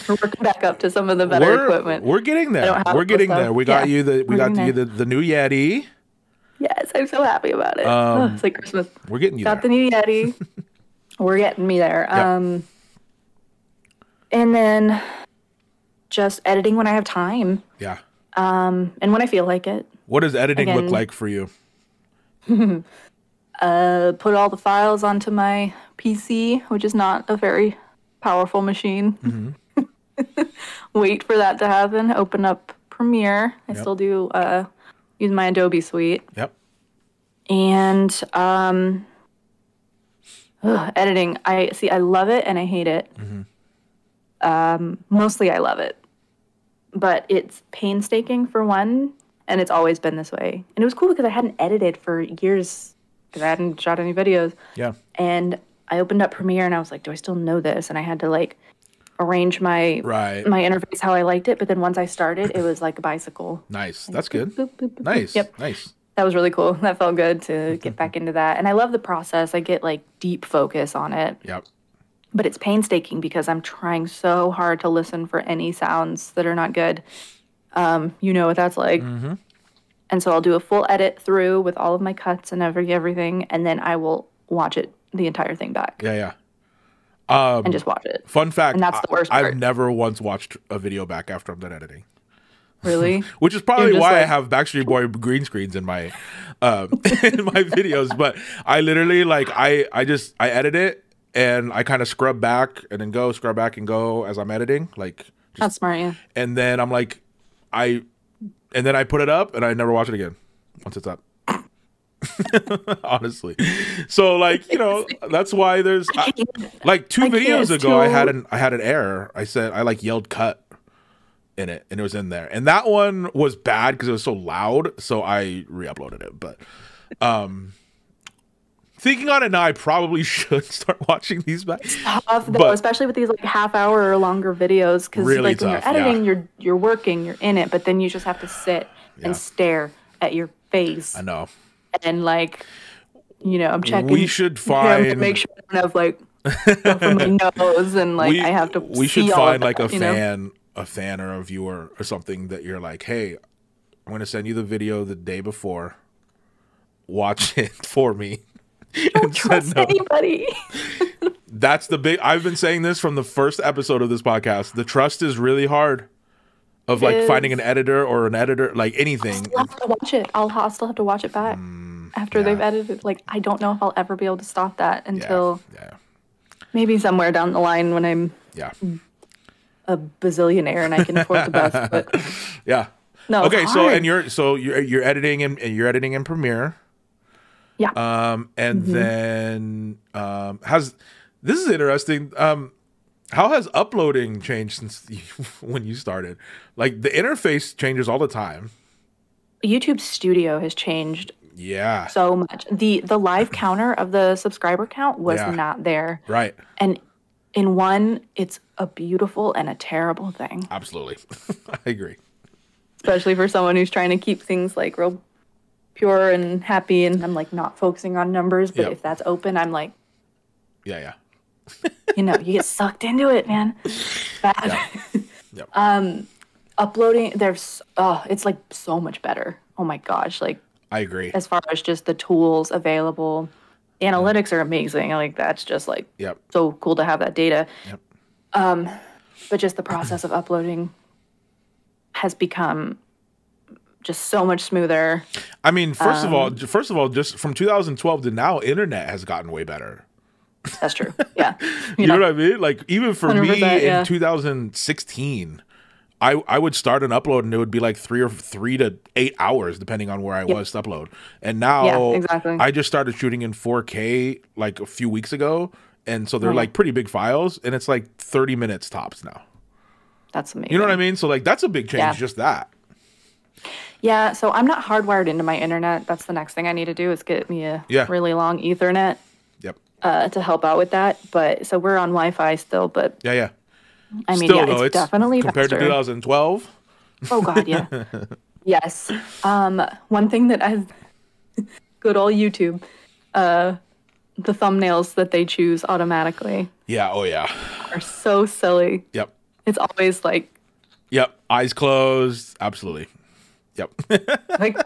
working back up to some of the better equipment. We're getting there. We're getting there. We got you the new Yeti. Yes, I'm so happy about it. It's like Christmas. We're getting you there. Got the new Yeti. We're getting me there. Yep. And then just editing when I have time. Yeah. And when I feel like it. What does editing look like for you? Put all the files onto my PC, which is not a very powerful machine. Wait for that to happen. Open up Premiere. I still do use my Adobe suite. Yep. And editing. I love it and I hate it. Mostly I love it. but it's painstaking for one, and it's always been this way. And it was cool because I hadn't edited for years because I hadn't shot any videos. Yeah. And I opened up Premiere and I was like, do I still know this? And I had to like arrange my my interface how I liked it. But then once I started, it was like a bicycle. Nice. Like, that's good. boop, boop, boop, nice. Yep. Nice. That was really cool. That felt good to get back into that. And I love the process. I get like deep focus on it. Yep. But it's painstaking because I'm trying so hard to listen for any sounds that are not good. You know what that's like. Mm-hmm. And so I'll do a full edit through with all of my cuts and everything, and then I will watch it, the entire thing back. Yeah. And just watch it. Fun fact. And that's the worst part. I've never once watched a video back after I'm done editing. Really? Which is probably why I have Backstreet Boy green screens in my in my videos. But I literally like I edit it and I kind of scrub back and then go scrub back and go as I'm editing. Like that's smart, yeah. And then I'm like I put it up and I never watch it again once it's up. Honestly. So like, you know, that's why there's like two videos ago I had an error. I said I like yelled cut in it and it was in there. And that one was bad because it was so loud, so I re-uploaded it. But thinking on it now, I probably should start watching these back. It's tough though, especially with these like half-hour or longer videos, because really like when you're editing, you're working, you're in it, but then you just have to sit and stare at your face. I know. And like, you know, I'm checking. We should find to make sure I don't have like stuff in my nose, and like I have to. We should find like a fan or a viewer or something that you're like, hey, I'm gonna send you the video the day before. Watch it for me. Don't trust anybody. That's the big. I've been saying this from the first episode of this podcast. The trust is really hard. Of like finding an editor or an editor, like anything. I'll have to watch it. I'll still have to watch it back after they've edited. Like I don't know if I'll ever be able to stop that until maybe somewhere down the line when I'm a bazillionaire and I can afford the best. But no. Okay, so you're editing in Premiere. Yeah. And then this is interesting. How has uploading changed since when you started? Like the interface changes all the time. YouTube Studio has changed. Yeah. So much. The live counter of the subscriber count was not there. Right. And in one, it's a beautiful and a terrible thing. Absolutely. I agree. Especially for someone who's trying to keep things like real pure and happy, and I'm like not focusing on numbers, but if that's open, I'm like you know, you get sucked into it, man. Bad. Uploading, it's like so much better. Oh my gosh, like I agree. As far as just the tools available, analytics are amazing. Like that's just like so cool to have that data. But just the process of uploading has become just so much smoother. I mean, first of all, just from 2012 to now, internet has gotten way better. That's true. Yeah. You know what I mean? Like even for me in 2016, I would start an upload and it would be like 3 to 8 hours depending on where I was to upload. And now I just started shooting in 4K like a few weeks ago, and so they're like pretty big files, and it's like 30 minutes tops now. That's amazing. You know what I mean? So like that's a big change, just that. Yeah, so I'm not hardwired into my internet. That's the next thing I need to do is get me a really long Ethernet. To help out with that, but so we're on Wi-Fi still, but I mean, still, it's definitely compared faster. to 2012. Oh God, yeah, yes. One thing that I've good old YouTube, the thumbnails that they choose automatically. Yeah. Oh yeah. Are so silly. Yep. It's always like. Yep. Eyes closed. Absolutely. Yep. Like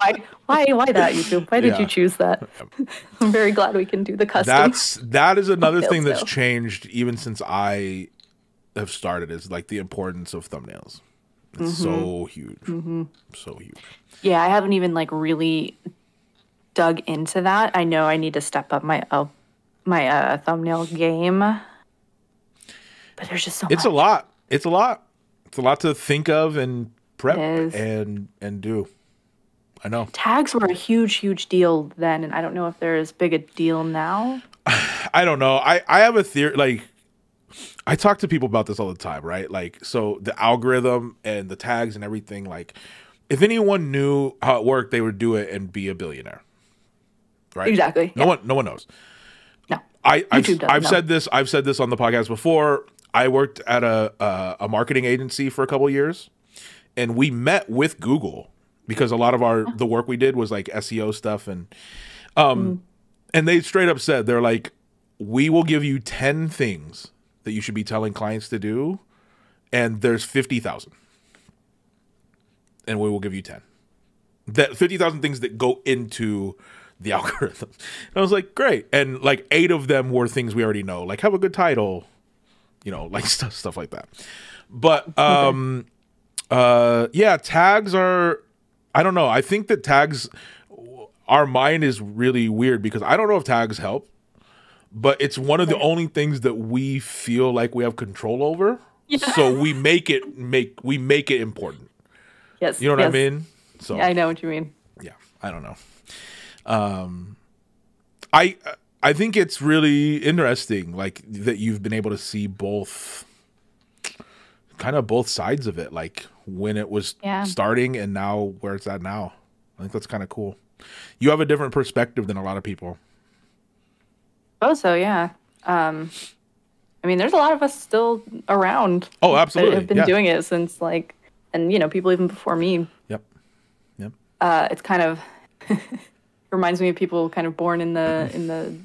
why that YouTube? Why did you choose that? Yep. I'm very glad we can do the custom. That is another thing that's changed even since I have started, is like the importance of thumbnails. It's so huge. So huge. Yeah, I haven't even like really dug into that. I know I need to step up my thumbnail game. But there's just so much. It's a lot. It's a lot to think of and prep and do. I know. Tags were a huge deal then, and I don't know if they're as big a deal now. I don't know. I have a theory. Like, I talk to people about this all the time, right? Like, so the algorithm and the tags and everything, like, if anyone knew how it worked, they would do it and be a billionaire, right? Exactly. No one knows. No. I've said this. I've said this on the podcast before. I worked at a marketing agency for a couple of years, and we met with Google because a lot of the work we did was like SEO stuff, and they straight up said, they're like, we will give you 10 things that you should be telling clients to do, and there's 50,000, and we will give you 10. That 50,000 things that go into the algorithm. And I was like, great. And like 8 of them were things we already know, like have a good title, you know, like stuff like that. But yeah, tags are, I don't know. I think that tags, our mind is really weird because I don't know if tags help, but it's one of the only things that we feel like we have control over. Yeah. So we make it important. Yes. You know what I mean? So yeah, I know what you mean. Yeah, I don't know. I think it's really interesting, like that you've been able to see both sides of it, like when it was starting and now where it's at now. I think that's kind of cool. You have a different perspective than a lot of people. Oh, so yeah. I mean, there's a lot of us still around. Oh, absolutely. That have been doing it since like, and you know, people even before me. Yep. It's kind of reminds me of people kind of born in the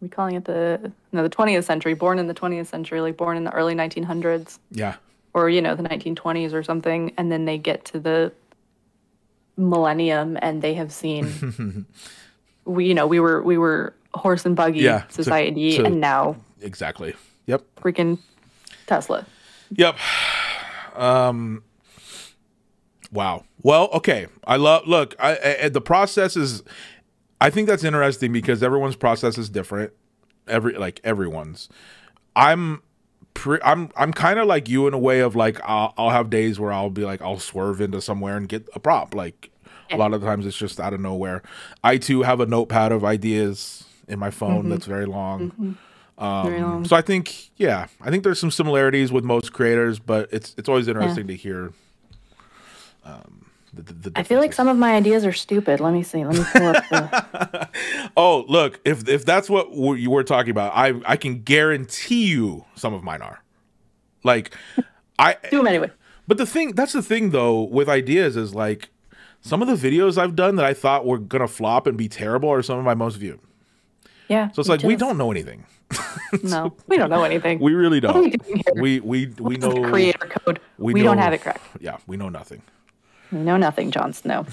we calling it the 20th century, born in the 20th century, like born in the early 1900s. Yeah. Or, you know, the 1920s or something. And then they get to the millennium and they have seen, we were horse and buggy society and now. Exactly. Yep. Freaking Tesla. Yep. Wow. Well, okay. Look, the process is, I think that's interesting because everyone's process is different. Everyone's. I'm kind of like you in a way of like, I'll have days where I'll be like, I'll swerve into somewhere and get a prompt. Like a lot of times it's just out of nowhere. I too have a notepad of ideas in my phone that's very long. Very long. So I think there's some similarities with most creators, but it's always interesting to hear. I feel like some of my ideas are stupid. Let me see. Let me pull up the... Oh, look, if that's what you were talking about, I can guarantee you some of mine are. Like, do them anyway. But that's the thing though with ideas is like some of the videos I've done that I thought were gonna flop and be terrible are some of my most viewed. Yeah. So it's like we don't know anything. No, we don't know anything. We really don't. What are we doing here? We know the creator code. We don't have it correct. Yeah, we know nothing. We know nothing, Jon Snow.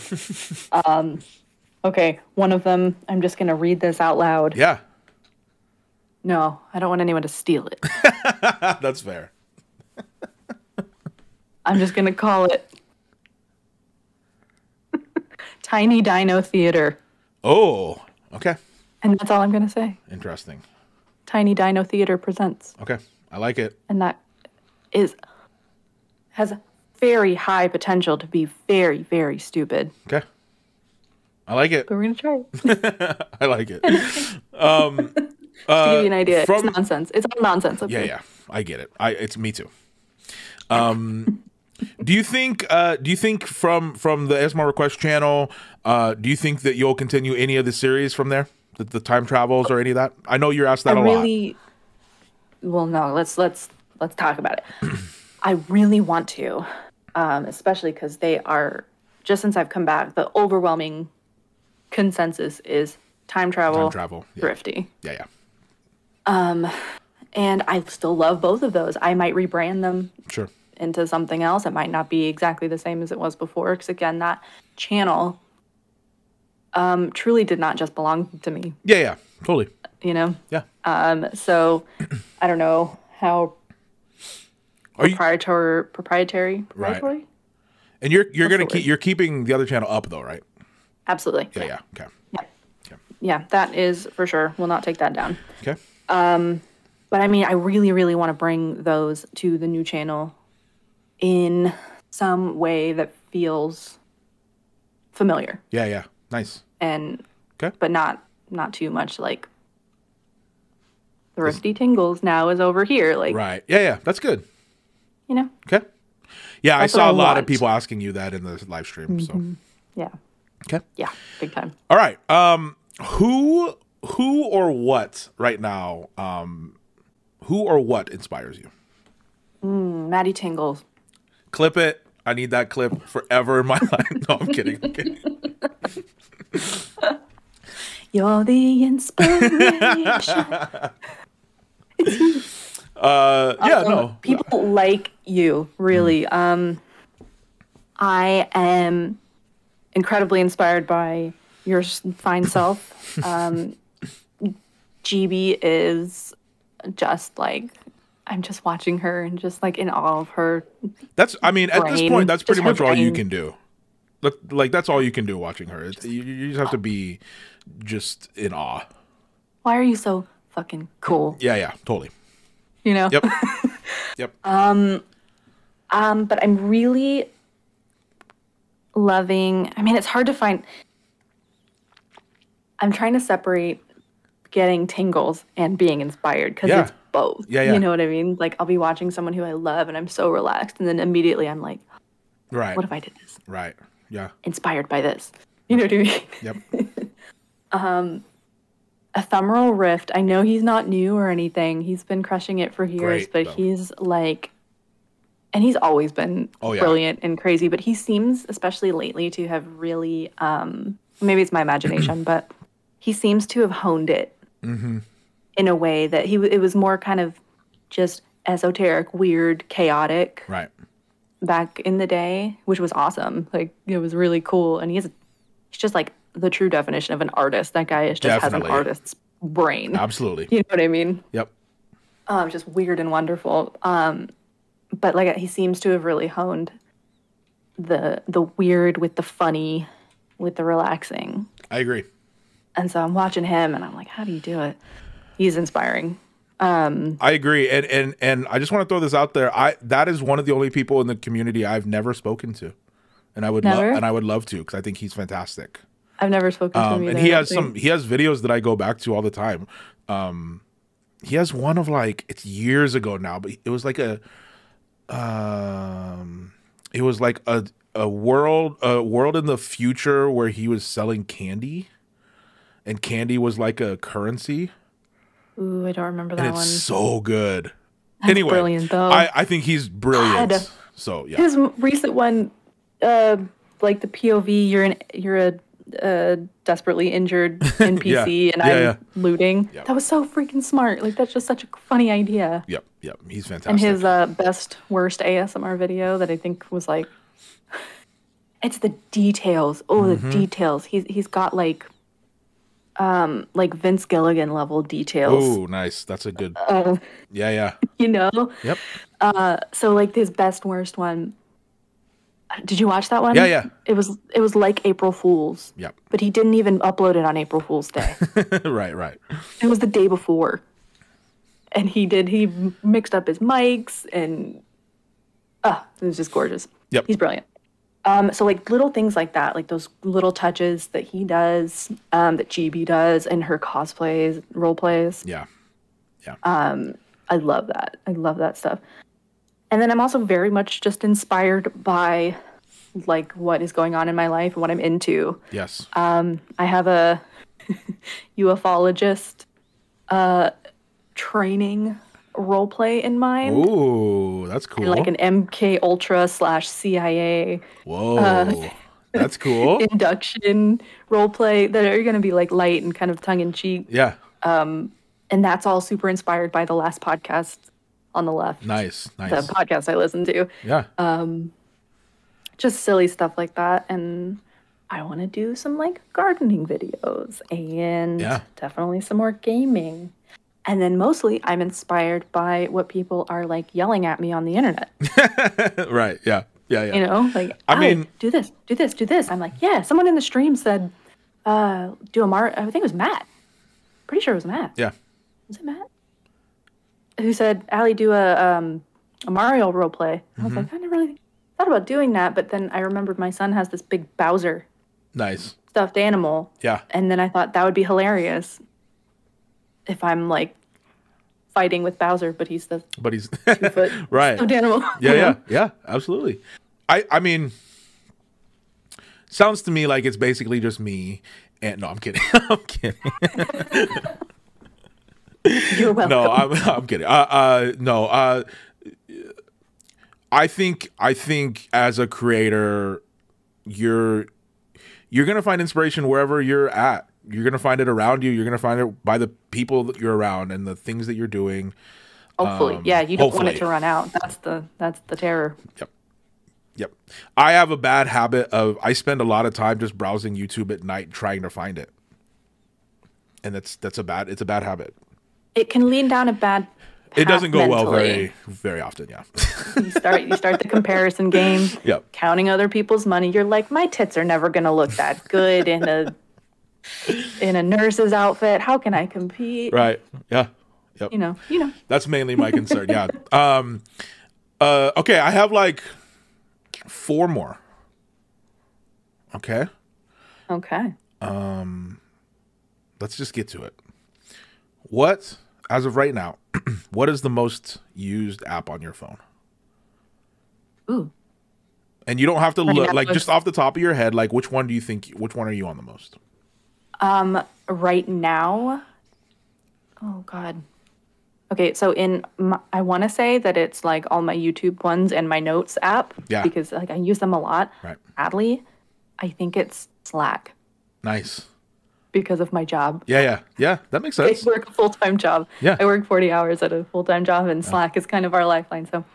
Okay, one of them, I'm just going to read this out loud. Yeah. No, I don't want anyone to steal it. That's fair. I'm just going to call it Tiny Dino Theater. Oh, okay. And that's all I'm going to say. Interesting. Tiny Dino Theater presents. Okay, I like it. And that has very high potential to be very, very stupid. Okay. I like it. But we're going to try it. I like it. To give you an idea, it's nonsense. It's all nonsense. Okay? Yeah. I get it. It's me too. Do you think from the ASMRrequests channel, do you think that you'll continue any of the series from there? The time travels or any of that? I know you're asked that a lot. Well, no, let's talk about it. I really want to. Especially because they are, just since I've come back, the overwhelming consensus is time travel, thrifty. Yeah. And I still love both of those. I might rebrand them into something else. It might not be exactly the same as it was before, because again, that channel truly did not just belong to me. Yeah, totally. You know? Yeah. So I don't know how proprietary. Right. And you're keeping the other channel up though, right? Absolutely. Yeah. Okay. Yeah, that is for sure. We'll not take that down. Okay. But I mean, I really, really want to bring those to the new channel in some way that feels familiar. Yeah. Nice. And but not too much like Thrifty Tingles now is over here. Like, right. Yeah. That's good. You know? Okay. Yeah, That's I saw what a lot want. of people asking you that in the live stream. So yeah. Okay. Yeah, big time. All right. Who or what right now? Who or what inspires you? MattyTingles. Clip it. I need that clip forever in my life. No, I'm kidding. I'm kidding. You're the inspiration. Yeah, no. People like you, really. I am incredibly inspired by your fine self. GB is just like, I'm just watching her and just like in awe of her. At this point, that's pretty much all you brain. can do. Like, that's all you can do watching her. You just have to be just in awe. Why are you so fucking cool? Yeah, totally. You know? Yep. Yep. But I'm really loving, it's hard to find. I'm trying to separate getting tingles and being inspired because it's both. Yeah. You know what I mean? Like, I'll be watching someone who I love and I'm so relaxed, and then immediately I'm like, right. What if I did this? Right. Yeah. Inspired by this. You know what I mean? Yep. Ephemeral Rift. I know he's not new or anything. He's been crushing it for years, but he's like, and he's always been brilliant and crazy, but he seems, especially lately, to have really, maybe it's my imagination, but he seems to have honed it in a way that it was more kind of just esoteric, weird, chaotic. Right. Back in the day, which was awesome. Like, it was really cool. And he's just like the true definition of an artist. That guy has an artist's brain. Absolutely. You know what I mean? Yep. Just weird and wonderful. But like, he seems to have really honed the weird with the funny, with the relaxing. I agree. And so I'm watching him and I'm like, how do you do it? He's inspiring. I agree, and I just want to throw this out there. That is one of the only people in the community I've never spoken to, and I would love to, because I think he's fantastic. I've never spoken to him either. And he has videos that I go back to all the time. He has one of, like, it's years ago now, but it was like a world in the future where he was selling candy, and candy was like a currency. Ooh, I don't remember that one. It's so good. That's anyway, brilliant, though. I think he's brilliant. God. So yeah, his recent one, like the POV, you're a desperately injured NPC and I'm looting. Yep. That was so freaking smart. Like, that's just such a funny idea. Yep, he's fantastic. And his best worst ASMR video that I think was like, it's the details. Oh, the details. He's got like Vince Gilligan level details. Oh, nice. That's a good. Yeah. You know. Yep. So like his best worst one. Did you watch that one? Yeah. It was like April Fool's. Yep. But he didn't even upload it on April Fool's Day. Right. It was the day before. And he mixed up his mics and it was just gorgeous. Yep. He's brilliant. So like little things like that, like those little touches that he does, that GB does in her cosplays, role plays. Yeah. I love that. I love that stuff. And then I'm also very much just inspired by like what is going on in my life and what I'm into. Yes. I have a ufologist training role play in mind. Ooh, that's cool. And like an MK Ultra / CIA. Whoa, that's cool. Induction role play that are going to be like light and kind of tongue in cheek. Yeah. And that's all super inspired by the last podcast on the left. Nice. The podcast I listened to. Yeah. Just silly stuff like that. And I want to do some like gardening videos and definitely some more gaming. And then mostly I'm inspired by what people are like yelling at me on the internet. Right. Yeah. You know, like, I mean, do this. I'm like, yeah, someone in the stream said, do a Mario. I think it was Matt. Pretty sure it was Matt. Yeah. Was it Matt? Who said, Allie, do a Mario role play. I was like, I never really thought about doing that. But then I remembered my son has this big Bowser. Nice. Stuffed animal. Yeah. And then I thought that would be hilarious if I'm like fighting with Bowser, but he's 2 foot right stuffed animal. Yeah, absolutely. I mean, sounds to me like it's basically just me. And no, I'm kidding. I'm kidding. You're welcome. No, I'm kidding. No. I think as a creator, you're gonna find inspiration wherever you're at. You're gonna find it around you. You're gonna find it by the people that you're around and the things that you're doing. Hopefully, yeah. You don't want it to run out. That's the terror. Yep. I have a bad habit of I spend a lot of time just browsing YouTube at night trying to find it, and it's a bad habit. It can lead down a bad path. It doesn't go mentally. well very often. Yeah. You start the comparison game. Yep. Counting other people's money. You're like, my tits are never gonna look that good in a nurse's outfit. How can I compete? Right. Yeah. Yep. You know. That's mainly my concern. Yeah. Okay. I have like 4 more. Okay. Okay. Let's just get to it. What, as of right now, what is the most used app on your phone? Ooh. And you don't have to look, like, now, just off the top of your head, like, which one are you on the most? Right now, oh God. Okay, so I want to say that it's like all my YouTube ones and my notes app. Yeah. Because like I use them a lot. Right. Sadly, I think it's Slack Nice. because of my job. Yeah. That makes I sense. work a full-time job. Yeah. I work 40 hours at a full-time job, and Slack is kind of our lifeline. So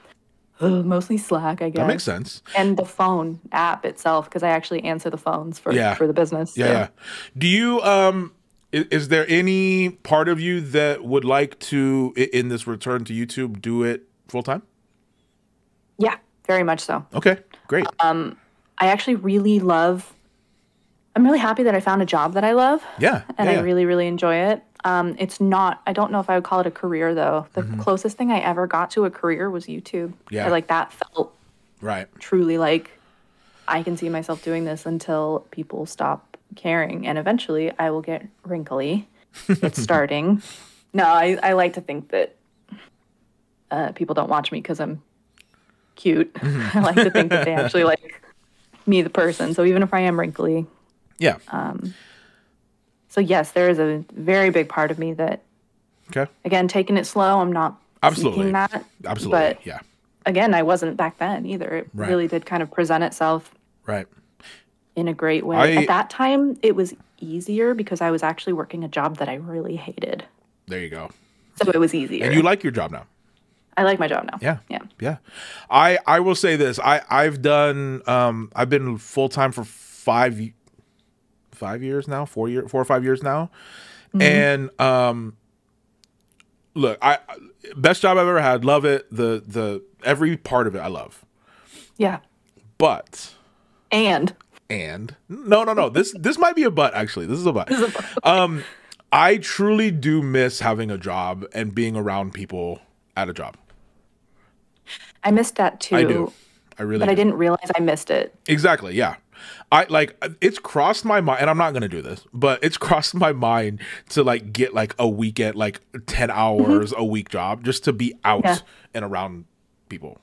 mostly Slack, I guess. That makes sense. And the phone app itself, because I actually answer the phones for the business. Yeah. Do you is there any part of you that would like to, in this return to YouTube, do it full time? Yeah, very much so. Okay, great. I actually really I'm really happy that I found a job that I love. Yeah. And I really, really enjoy it. It's not, I don't know if I would call it a career though. The closest thing I ever got to a career was YouTube. Yeah. Like that felt right. truly like I can see myself doing this until people stop caring. And eventually I will get wrinkly. It's starting. No, I like to think that people don't watch me because I'm cute. I like to think that they actually like me, the person. So even if I am wrinkly. Yeah. So yes, there is a very big part of me that, again, taking it slow, I'm not seeking that. Absolutely, but yeah. Again, I wasn't back then either. It really did kind of present itself in a great way. At that time, it was easier because I was actually working a job that I really hated. There you go. So it was easier. And you like your job now? I like my job now. Yeah. I will say this. I've done, I've been full-time for 5 years now, 4 or 5 years now. And look, best job I've ever had. Love it. The every part of it I love. Yeah. But and no. This might be a but, actually. This is a but. I truly do miss having a job and being around people at a job. I missed that too. I do. I really But do. I didn't realize I missed it. Exactly, yeah. It's crossed my mind, and I'm not gonna do this, but it's crossed my mind to like get like a weekend, like 10 hours a week job just to be out and around people.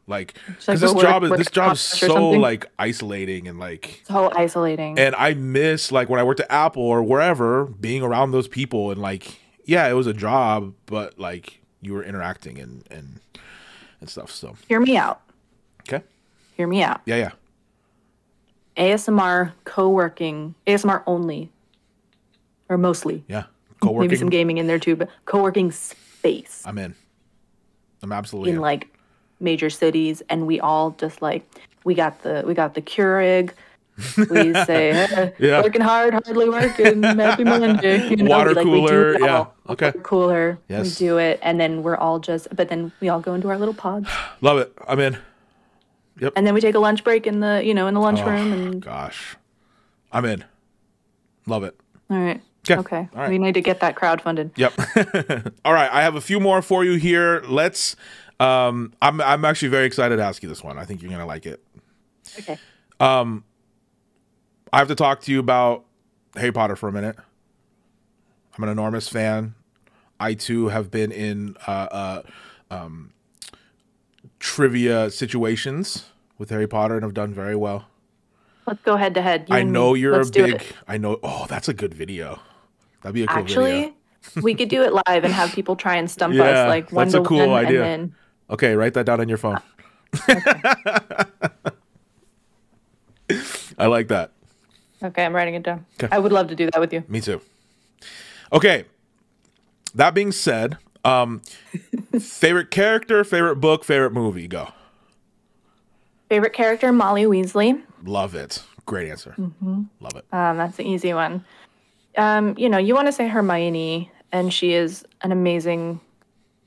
Like, because this job is so like isolating and like so isolating. And I miss, like, when I worked at Apple or wherever, being around those people and like, yeah, it was a job, but like you were interacting and stuff. So hear me out. Okay. Hear me out. Yeah. ASMR co-working, ASMR only, or mostly. Yeah. Co-working. Maybe some gaming in there too, but co-working space. I'm in. I'm absolutely in like major cities, and we all just like we got the Keurig. We say, hey, working hard, hardly working, happy Monday. You know, water like, cooler, we do it all. Okay. Water cooler, yes. we do it, and then we're all but then we all go into our little pods. Love it. I'm in. Yep. And then we take a lunch break in the lunchroom. And gosh, I'm in. Love it. All right. Okay. All right. We need to get that crowdfunded. Yep. All right. I have a few more for you here. Let's. I'm actually very excited to ask you this one. I think you're gonna like it. Okay. I have to talk to you about Harry Potter for a minute. I'm an enormous fan. I too have been in trivia situations with Harry Potter and have done very well. Let's go head to head. I know you're a big. I know. Oh, that's a good video. That'd be a cool video. Actually, we could do it live and have people try and stump us like one that's a cool one, idea. And then... Okay, write that down on your phone. Okay. I like that. Okay, I'm writing it down. Okay. I would love to do that with you. Me too. Okay. That being said, favorite character, favorite book, favorite movie. Go. Favorite character, Molly Weasley. Love it. Great answer. Love it. That's an easy one. You know, you want to say Hermione, and she is an amazing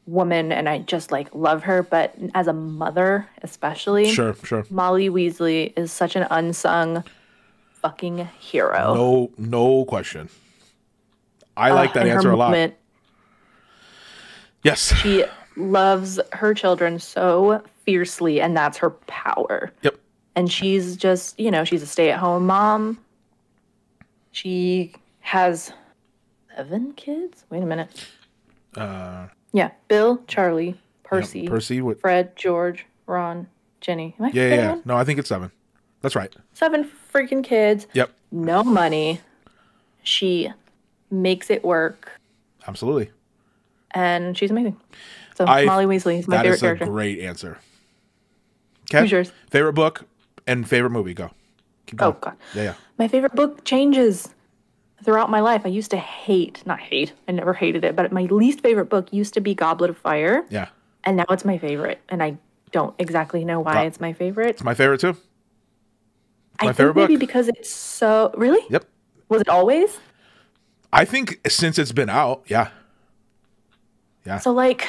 woman, and I just like love her. But as a mother, especially, Sure. Molly Weasley is such an unsung fucking hero. No question. I like that answer a lot. Yes. She loves her children so fiercely, and that's her power. Yep. And she's just, you know, she's a stay-at-home mom. She has 7 kids. Wait a minute. Yeah, Bill, Charlie, Percy, yeah, Percy with Fred, George, Ron, Ginny. Am I yeah. one? No, I think it's 7. That's right. 7 freaking kids. Yep. No money. She makes it work, Absolutely. and she's amazing. So Molly Weasley is my favorite character. That is a great answer. Okay. Who's yours? Favorite book and favorite movie. Go. Keep going. Oh, God. Yeah. My favorite book changes throughout my life. I used to not hate, I never hated it, but my least favorite book used to be Goblet of Fire. Yeah. And now it's my favorite. And I don't exactly know why it's my favorite. It's my favorite too. I think maybe because it's so... Really? Yep. Was it always? I think since it's been out, yeah. Yeah. So, like,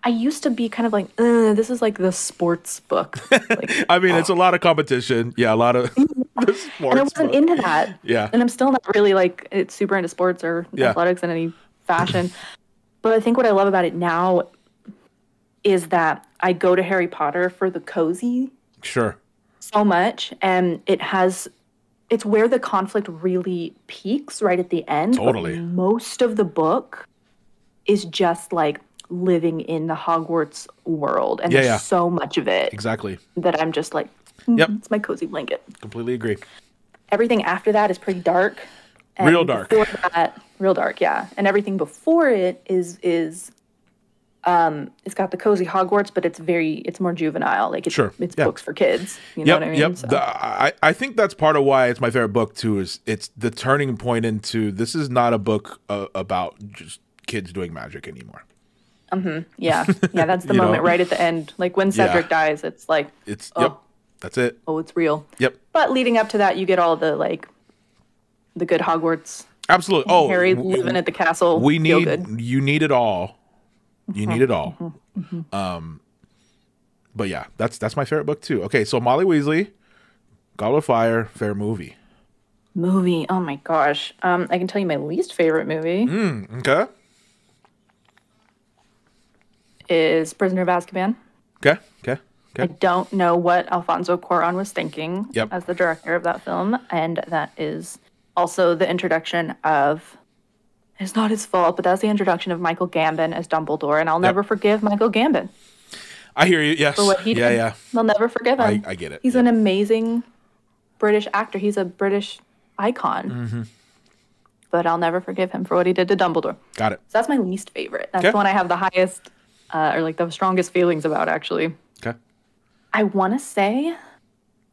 I used to be kind of like, this is like the sports book. Like, I mean, it's a lot of competition. Yeah, a lot of the sports. And I wasn't into that. Yeah. And I'm still not really, like, it's super into sports or athletics in any fashion. But I think what I love about it now is that I go to Harry Potter for the cozy. Sure. So much. And it's where the conflict really peaks right at the end. Totally. But most of the book is just like living in the Hogwarts world. And there's so much of it. Exactly. That I'm just like, it's my cozy blanket. Completely agree. Everything after that is pretty dark. And real dark. Real dark, yeah. And everything before it is it's got the cozy Hogwarts, but it's more juvenile. Like it's books for kids. You know what I mean? Yep. So. I think that's part of why it's my favorite book too. Is it's the turning point into this is not a book about just kids doing magic anymore. Yeah. That's the moment right at the end. Like when Cedric dies, it's like that's it. Oh, it's real. Yep. But leading up to that, you get all the the good Hogwarts. Absolutely. Oh, Harry living at the castle. You need it all. You need it all. But yeah, that's my favorite book too. Okay, so Molly Weasley, Goblet of Fire, favorite movie. Movie. Oh my gosh. I can tell you my least favorite movie. Okay. Is Prisoner of Azkaban. Okay. I don't know what Alfonso Cuarón was thinking as the director of that film, and that is also the introduction of. It's not his fault, but that's the introduction of Michael Gambon as Dumbledore, and I'll never forgive Michael Gambon. I hear you. Yes. For what he did. Yeah. I'll never forgive him. I get it. He's an amazing British actor. He's a British icon. But I'll never forgive him for what he did to Dumbledore. Got it. So that's my least favorite. That's the one I have the highest, or like the strongest feelings about, actually. Okay. I want to say,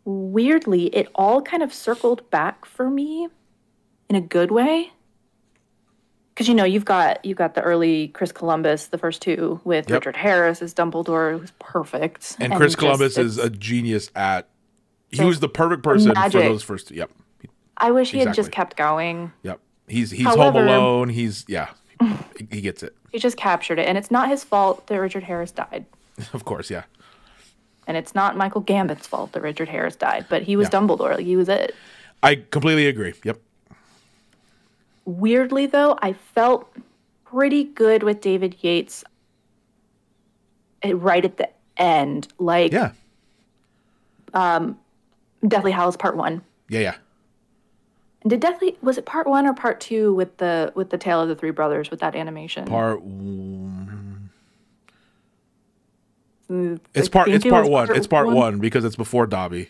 weirdly, it all kind of circled back for me in a good way. Because, you've got the early Chris Columbus, the first two, with Richard Harris as Dumbledore, who's perfect. And Chris Columbus is a genius at... He was the perfect person for those first two. Yep. I wish he had just kept going. Yep. He's Home Alone. He gets it. He just captured it. And it's not his fault that Richard Harris died. Of course, yeah. And it's not Michael Gambon's fault that Richard Harris died, but he was Dumbledore. Like, he was it. I completely agree. Yep. Weirdly, though, I felt pretty good with David Yates right at the end. Like, Deathly Hallows Part 1. Yeah. Did definitely was it part 1 or part 2 with the Tale of the Three Brothers with that animation? It's part 1. It's part 1 because it's before Dobby.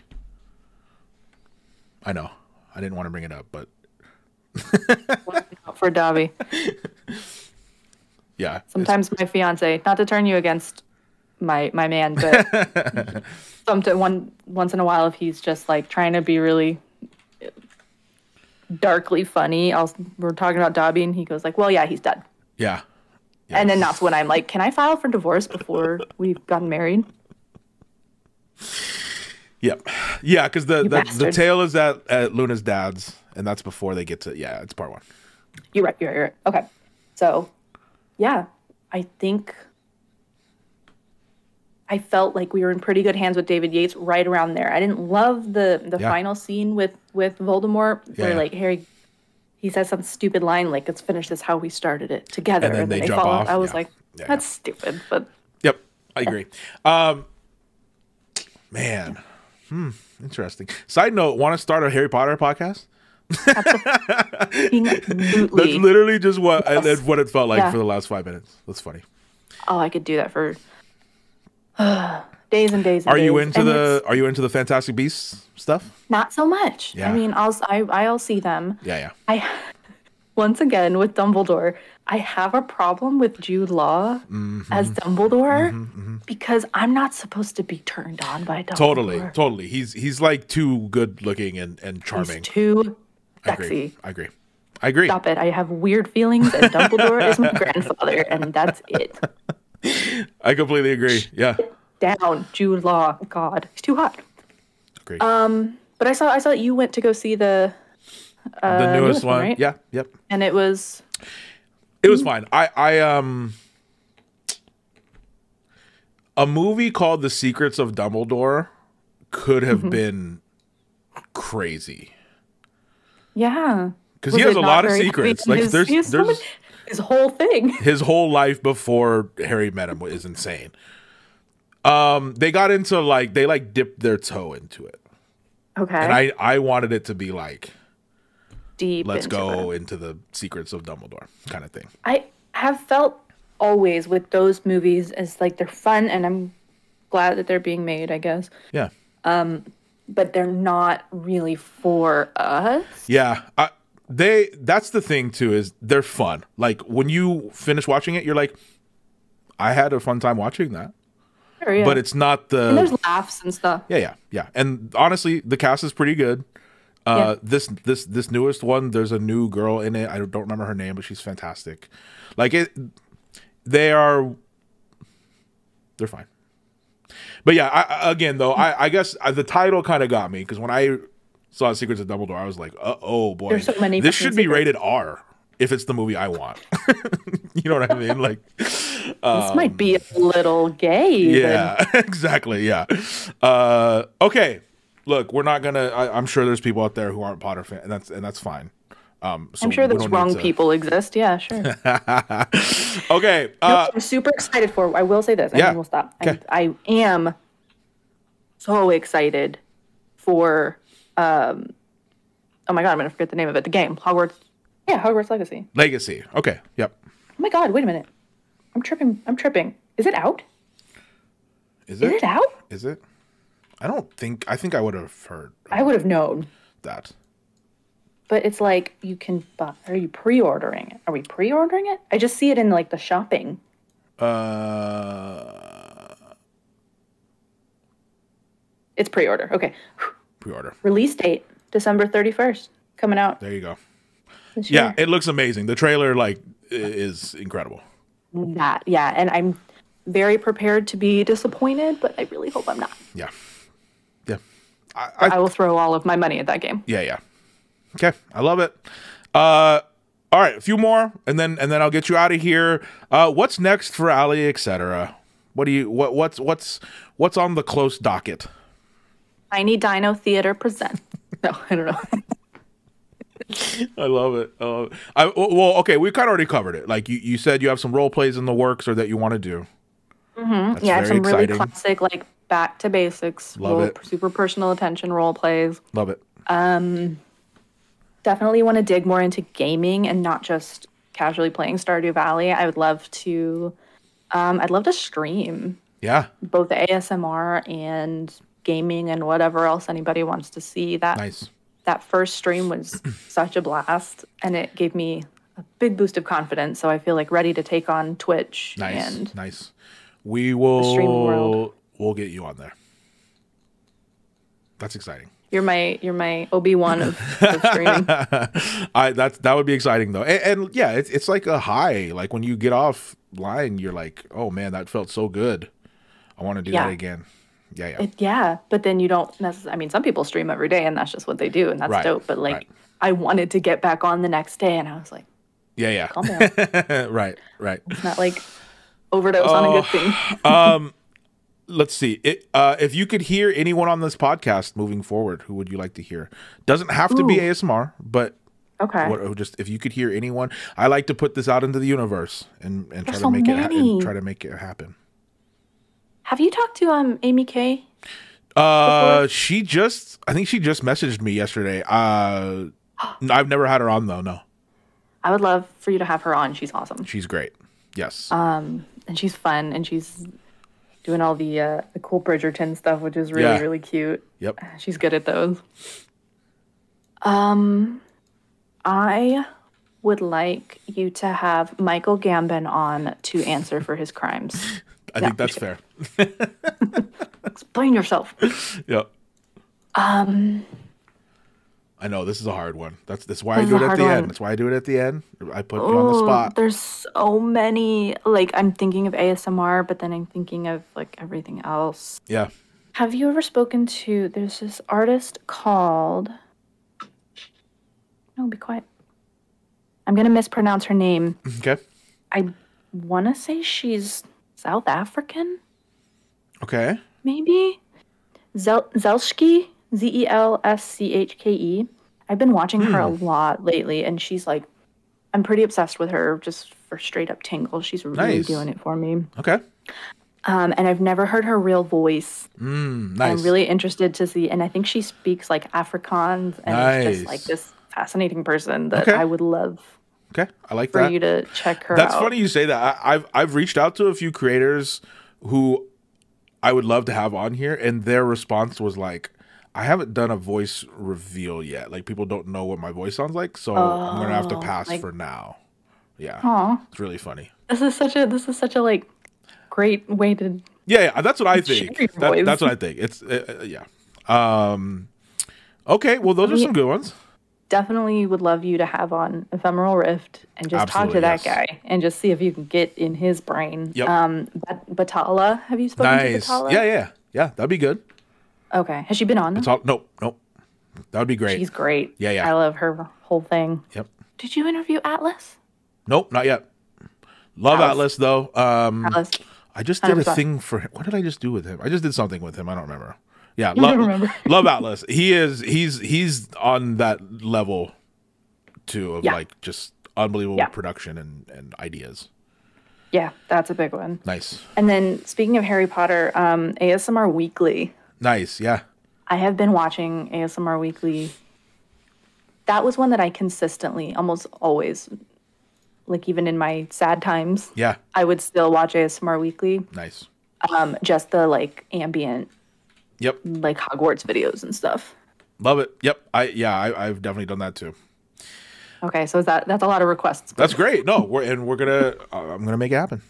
I know. I didn't want to bring it up, but for Dobby. Yeah. Sometimes my fiance, not to turn you against my man, but once in a while, if he's just like trying to be really darkly funny, we're talking about Dobby, and he goes like, "Well, yeah, he's dead." Yeah. And then that's when I'm like, "Can I file for divorce before we've gotten married?" Yep. Yeah, because the tale is at Luna's dad's, and that's before they get to it's part 1. You're right. Okay, so yeah, I think I felt like we were in pretty good hands with David Yates right around there. I didn't love the final scene with Voldemort where like Harry, he says some stupid line like, "Let's finish this how we started it together," and then they jump fall off. I was like, that's stupid. But yep, I agree. Man, interesting. Side note: want to start a Harry Potter podcast? Absolutely. That's literally just what it felt like for the last 5 minutes. That's funny. Oh, I could do that for days and days. Are you into the Fantastic Beasts stuff? Not so much. Yeah. I mean, I'll see them. Yeah. Once again with Dumbledore, I have a problem with Jude Law as Dumbledore because I'm not supposed to be turned on by Dumbledore. Totally. He's like too good looking and charming. He's too sexy. I agree. Stop it. I have weird feelings, and Dumbledore is my grandfather, and that's it. I completely agree. Yeah. Down, Jude Law. God, he's too hot. Agree. But I saw you went to go see the newest one, right? Yeah. Yep. And it was fine. A movie called The Secrets of Dumbledore could have been crazy. Yeah. Because he has a lot of secrets. Like there's his whole thing. His whole life before Harry met him is insane. They got into they dipped their toe into it. Okay. And I wanted it to be like deep. Let's go into the Secrets of Dumbledore kind of thing. I have felt always with those movies as like they're fun, and I'm glad that they're being made, I guess. Yeah. But they're not really for us. Yeah. That's the thing too, is they're fun. Like when you finish watching it, you're like, I had a fun time watching that. Sure, yeah. But it's not and there's laughs and stuff. Yeah. And honestly, the cast is pretty good. This newest one, there's a new girl in it. I don't remember her name, but she's fantastic. Like they're fine. But yeah, I guess the title kind of got me, because when I saw Secrets of Dumbledore, I was like, oh boy, there's so many. This should be rated R if it's the movie I want. You know what I mean? Like this might be a little gay. Yeah, exactly. Yeah. Okay. Look, we're not gonna. I'm sure there's people out there who aren't Potter fans, and that's fine. So I'm sure those wrong people exist. Yeah, sure. Okay. I'm super excited for. I will say this. And then we'll stop. Okay. I am so excited for. Oh my god, I'm gonna forget the name of it. The game, Hogwarts. Yeah, Hogwarts Legacy. Legacy. Okay. Yep. Oh my god! Wait a minute. I'm tripping. Is it out? Is it? Is it out? Is it? I think I would have heard. I would have known that. But it's like you can buy. Are you pre-ordering it? Are we pre-ordering it? I just see it in like the shopping. It's pre-order. Okay. Pre-order. Release date December 31st. Coming out. There you go. Yeah, it looks amazing. The trailer is incredible. And I'm very prepared to be disappointed, but I really hope I'm not. Yeah. I will throw all of my money at that game. Yeah. Okay, I love it. All right, a few more, and then I'll get you out of here. What's next for Ali, etc.? What's on the close docket? Tiny Dino Theater present. No, I don't know. I love it. Well, okay, we kind of already covered it. Like you said, you have some role plays in the works or that you want to do. Mm-hmm. Yeah, some really classic, like back to basics, love it. Super personal attention role plays. Love it. definitely want to dig more into gaming and not just casually playing Stardew Valley. I would love to, I'd love to stream. Yeah. Both ASMR and gaming and whatever else anybody wants to see. That first stream was such a blast, and it gave me a big boost of confidence. So I feel like ready to take on Twitch. Nice. We will. The streaming world. We'll get you on there. That's exciting. You're my Obi-Wan of streaming. That would be exciting though, and yeah, it's like a high. Like when you get off line, you're like, oh man, that felt so good. I want to do that again. Yeah. But then you don't necessarily. I mean, some people stream every day, and that's just what they do, and that's dope. But like, I wanted to get back on the next day, and I was like, calm down. Right. It's not like overdose on a good thing. Let's see. If you could hear anyone on this podcast moving forward, who would you like to hear? Doesn't have to be ASMR, but just if you could hear anyone, I like to put this out into the universe and try to make it happen. Have you talked to Amy Kay? I think she just messaged me yesterday. I've never had her on though. No. I would love for you to have her on. She's awesome. She's great. Yes. And she's fun, and she's doing all the cool Bridgerton stuff, which is really really cute. Yep. She's good at those. I would like you to have Michael Gambon on to answer for his crimes. I think that's fair. Explain yourself. Yep. I know this is a hard one. That's why I do it at the end. That's why I do it at the end. I put you on the spot. There's so many. Like, I'm thinking of ASMR, but then I'm thinking of like everything else. Yeah. Have you ever spoken to? There's this artist called. No, be quiet. I'm gonna mispronounce her name. Okay. I want to say she's South African. Okay. Maybe Zelschke. Zelschke. I've been watching her a lot lately, and she's like, I'm pretty obsessed with her just for straight up tingles. She's really doing it for me. Okay. And I've never heard her real voice. Nice. I'm really interested to see, and I think she speaks like Afrikaans, and is just like this fascinating person that I would love. Okay, I like for that. you to check her That's out. funny you say that. I've reached out to a few creators who I would love to have on here, and their response was like, I haven't done a voice reveal yet. Like, people don't know what my voice sounds like, so I'm gonna have to pass for now. Yeah, it's really funny. This is such a like great way to. Yeah, that's what I think. That's what I think. It's yeah. Okay, well, those are some good ones. Definitely would love you to have on Ephemeral Rift and just talk to that guy and just see if you can get in his brain. Yep. Batala, have you spoken to Batala? Yeah, that'd be good. Okay, has she been on them? Nope. That would be great. She's great. Yeah. I love her whole thing. Yep. Did you interview Atlas? Nope, not yet. Love Atlas though. Atlas. I just did a thing for him. What did I just do with him? I just did something with him. I don't remember. Yeah, love Atlas. He's on that level too of like just unbelievable production and ideas. Yeah, that's a big one. Nice. And then speaking of Harry Potter, ASMR Weekly. Nice, yeah. I have been watching ASMR Weekly. That was one that I consistently, almost always, like even in my sad times, I would still watch ASMR Weekly. Nice. Just the like ambient, yep, like Hogwarts videos and stuff. Love it. Yep. I've definitely done that too. Okay, so that's a lot of requests. That's great. No, I'm gonna make it happen.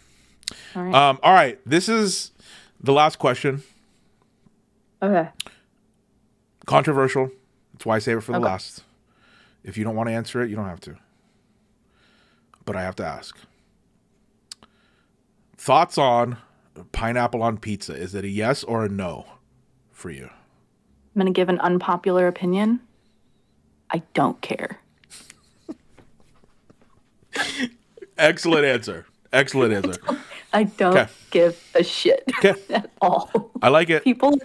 All right. All right. This is the last question. Okay. Controversial. That's why I save it for the last. If you don't want to answer it, you don't have to. But I have to ask. Thoughts on pineapple on pizza? Is it a yes or a no for you? I'm going to give an unpopular opinion. I don't care. Excellent answer. I don't give a shit at all. I like it. People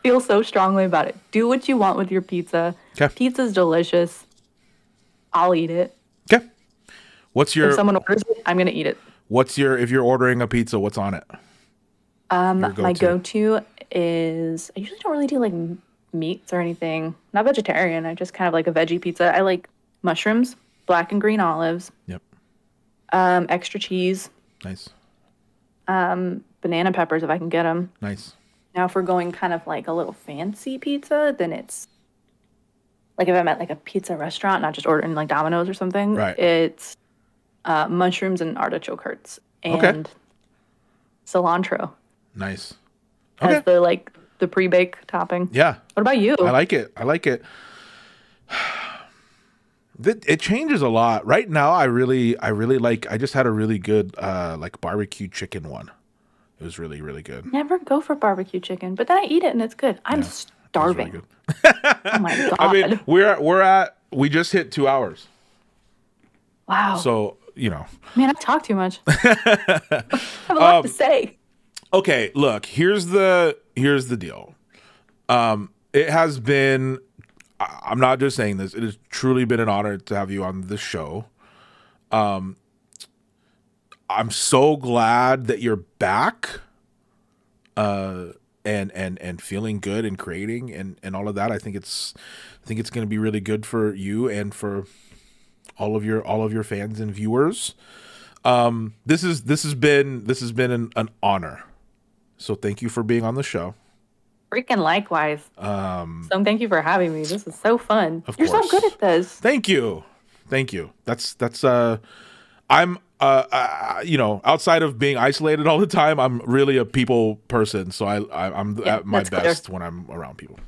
feel so strongly about it. Do what you want with your pizza. Pizza's delicious. I'll eat it. Okay. If someone orders it, I'm gonna eat it. If you're ordering a pizza, what's on it? My go-to is, I usually don't really do like meats or anything. Not vegetarian. I just kind of like a veggie pizza. I like mushrooms, black and green olives. Yep. Extra cheese. Nice. Banana peppers if I can get them. Nice. Now, if we're going kind of like a little fancy pizza, then it's like if I'm at like a pizza restaurant, not just ordering like Domino's or something. Right. It's mushrooms and artichoke hearts and cilantro. Nice. As the pre-bake topping. Yeah. What about you? I like it. It changes a lot. Right now, I really like. I just had a really good like barbecue chicken one. It was really, really good. Never go for barbecue chicken, but then I eat it and it's good. I'm starving. Really Oh my god! I mean, we just hit 2 hours. Wow. So man, I talk too much. I have a lot to say. Okay, look. Here's the deal. It has been. I'm not just saying this. It has truly been an honor to have you on the show. I'm so glad that you're back, and feeling good and creating and all of that. I think it's going to be really good for you and for all of your fans and viewers. This has been an honor. So thank you for being on the show. Freaking likewise. So thank you for having me. This is so fun. Of You're course. so good at this. Thank you. That's I'm outside of being isolated all the time, I'm really a people person. So I'm at my best when I'm around people.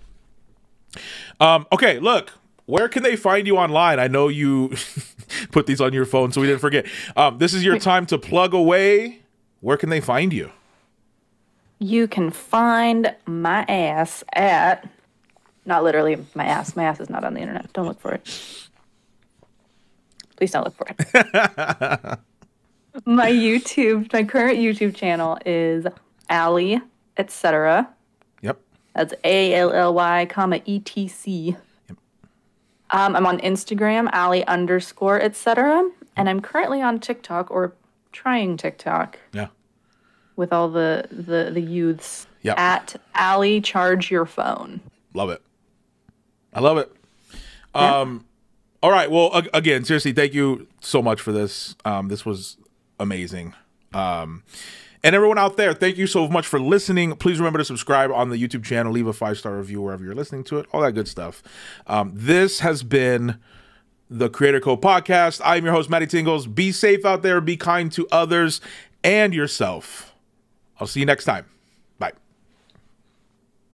Okay, look, where can they find you online? I know you put these on your phone, so we didn't forget. This is your time to plug away. Where can they find you? You can find my ass at, not literally my ass. My ass is not on the internet. Don't look for it. Please don't look for it. My current YouTube channel is Allie, etc. Yep. That's ALLY, ETC. Yep. I'm on Instagram, Allie_ etc. And I'm currently on TikTok or trying TikTok. Yeah. With all the youths. Yep. At Allie Charge Your Phone. Love it. I love it. Yeah. All right. Well, again, seriously, thank you so much for this. This was amazing. And everyone out there, thank you so much for listening. Please remember to subscribe on the YouTube channel. Leave a 5-star review wherever you're listening to it. All that good stuff. This has been the Creator Code Podcast. I'm your host, MattyTingles. Be safe out there. Be kind to others and yourself. I'll see you next time.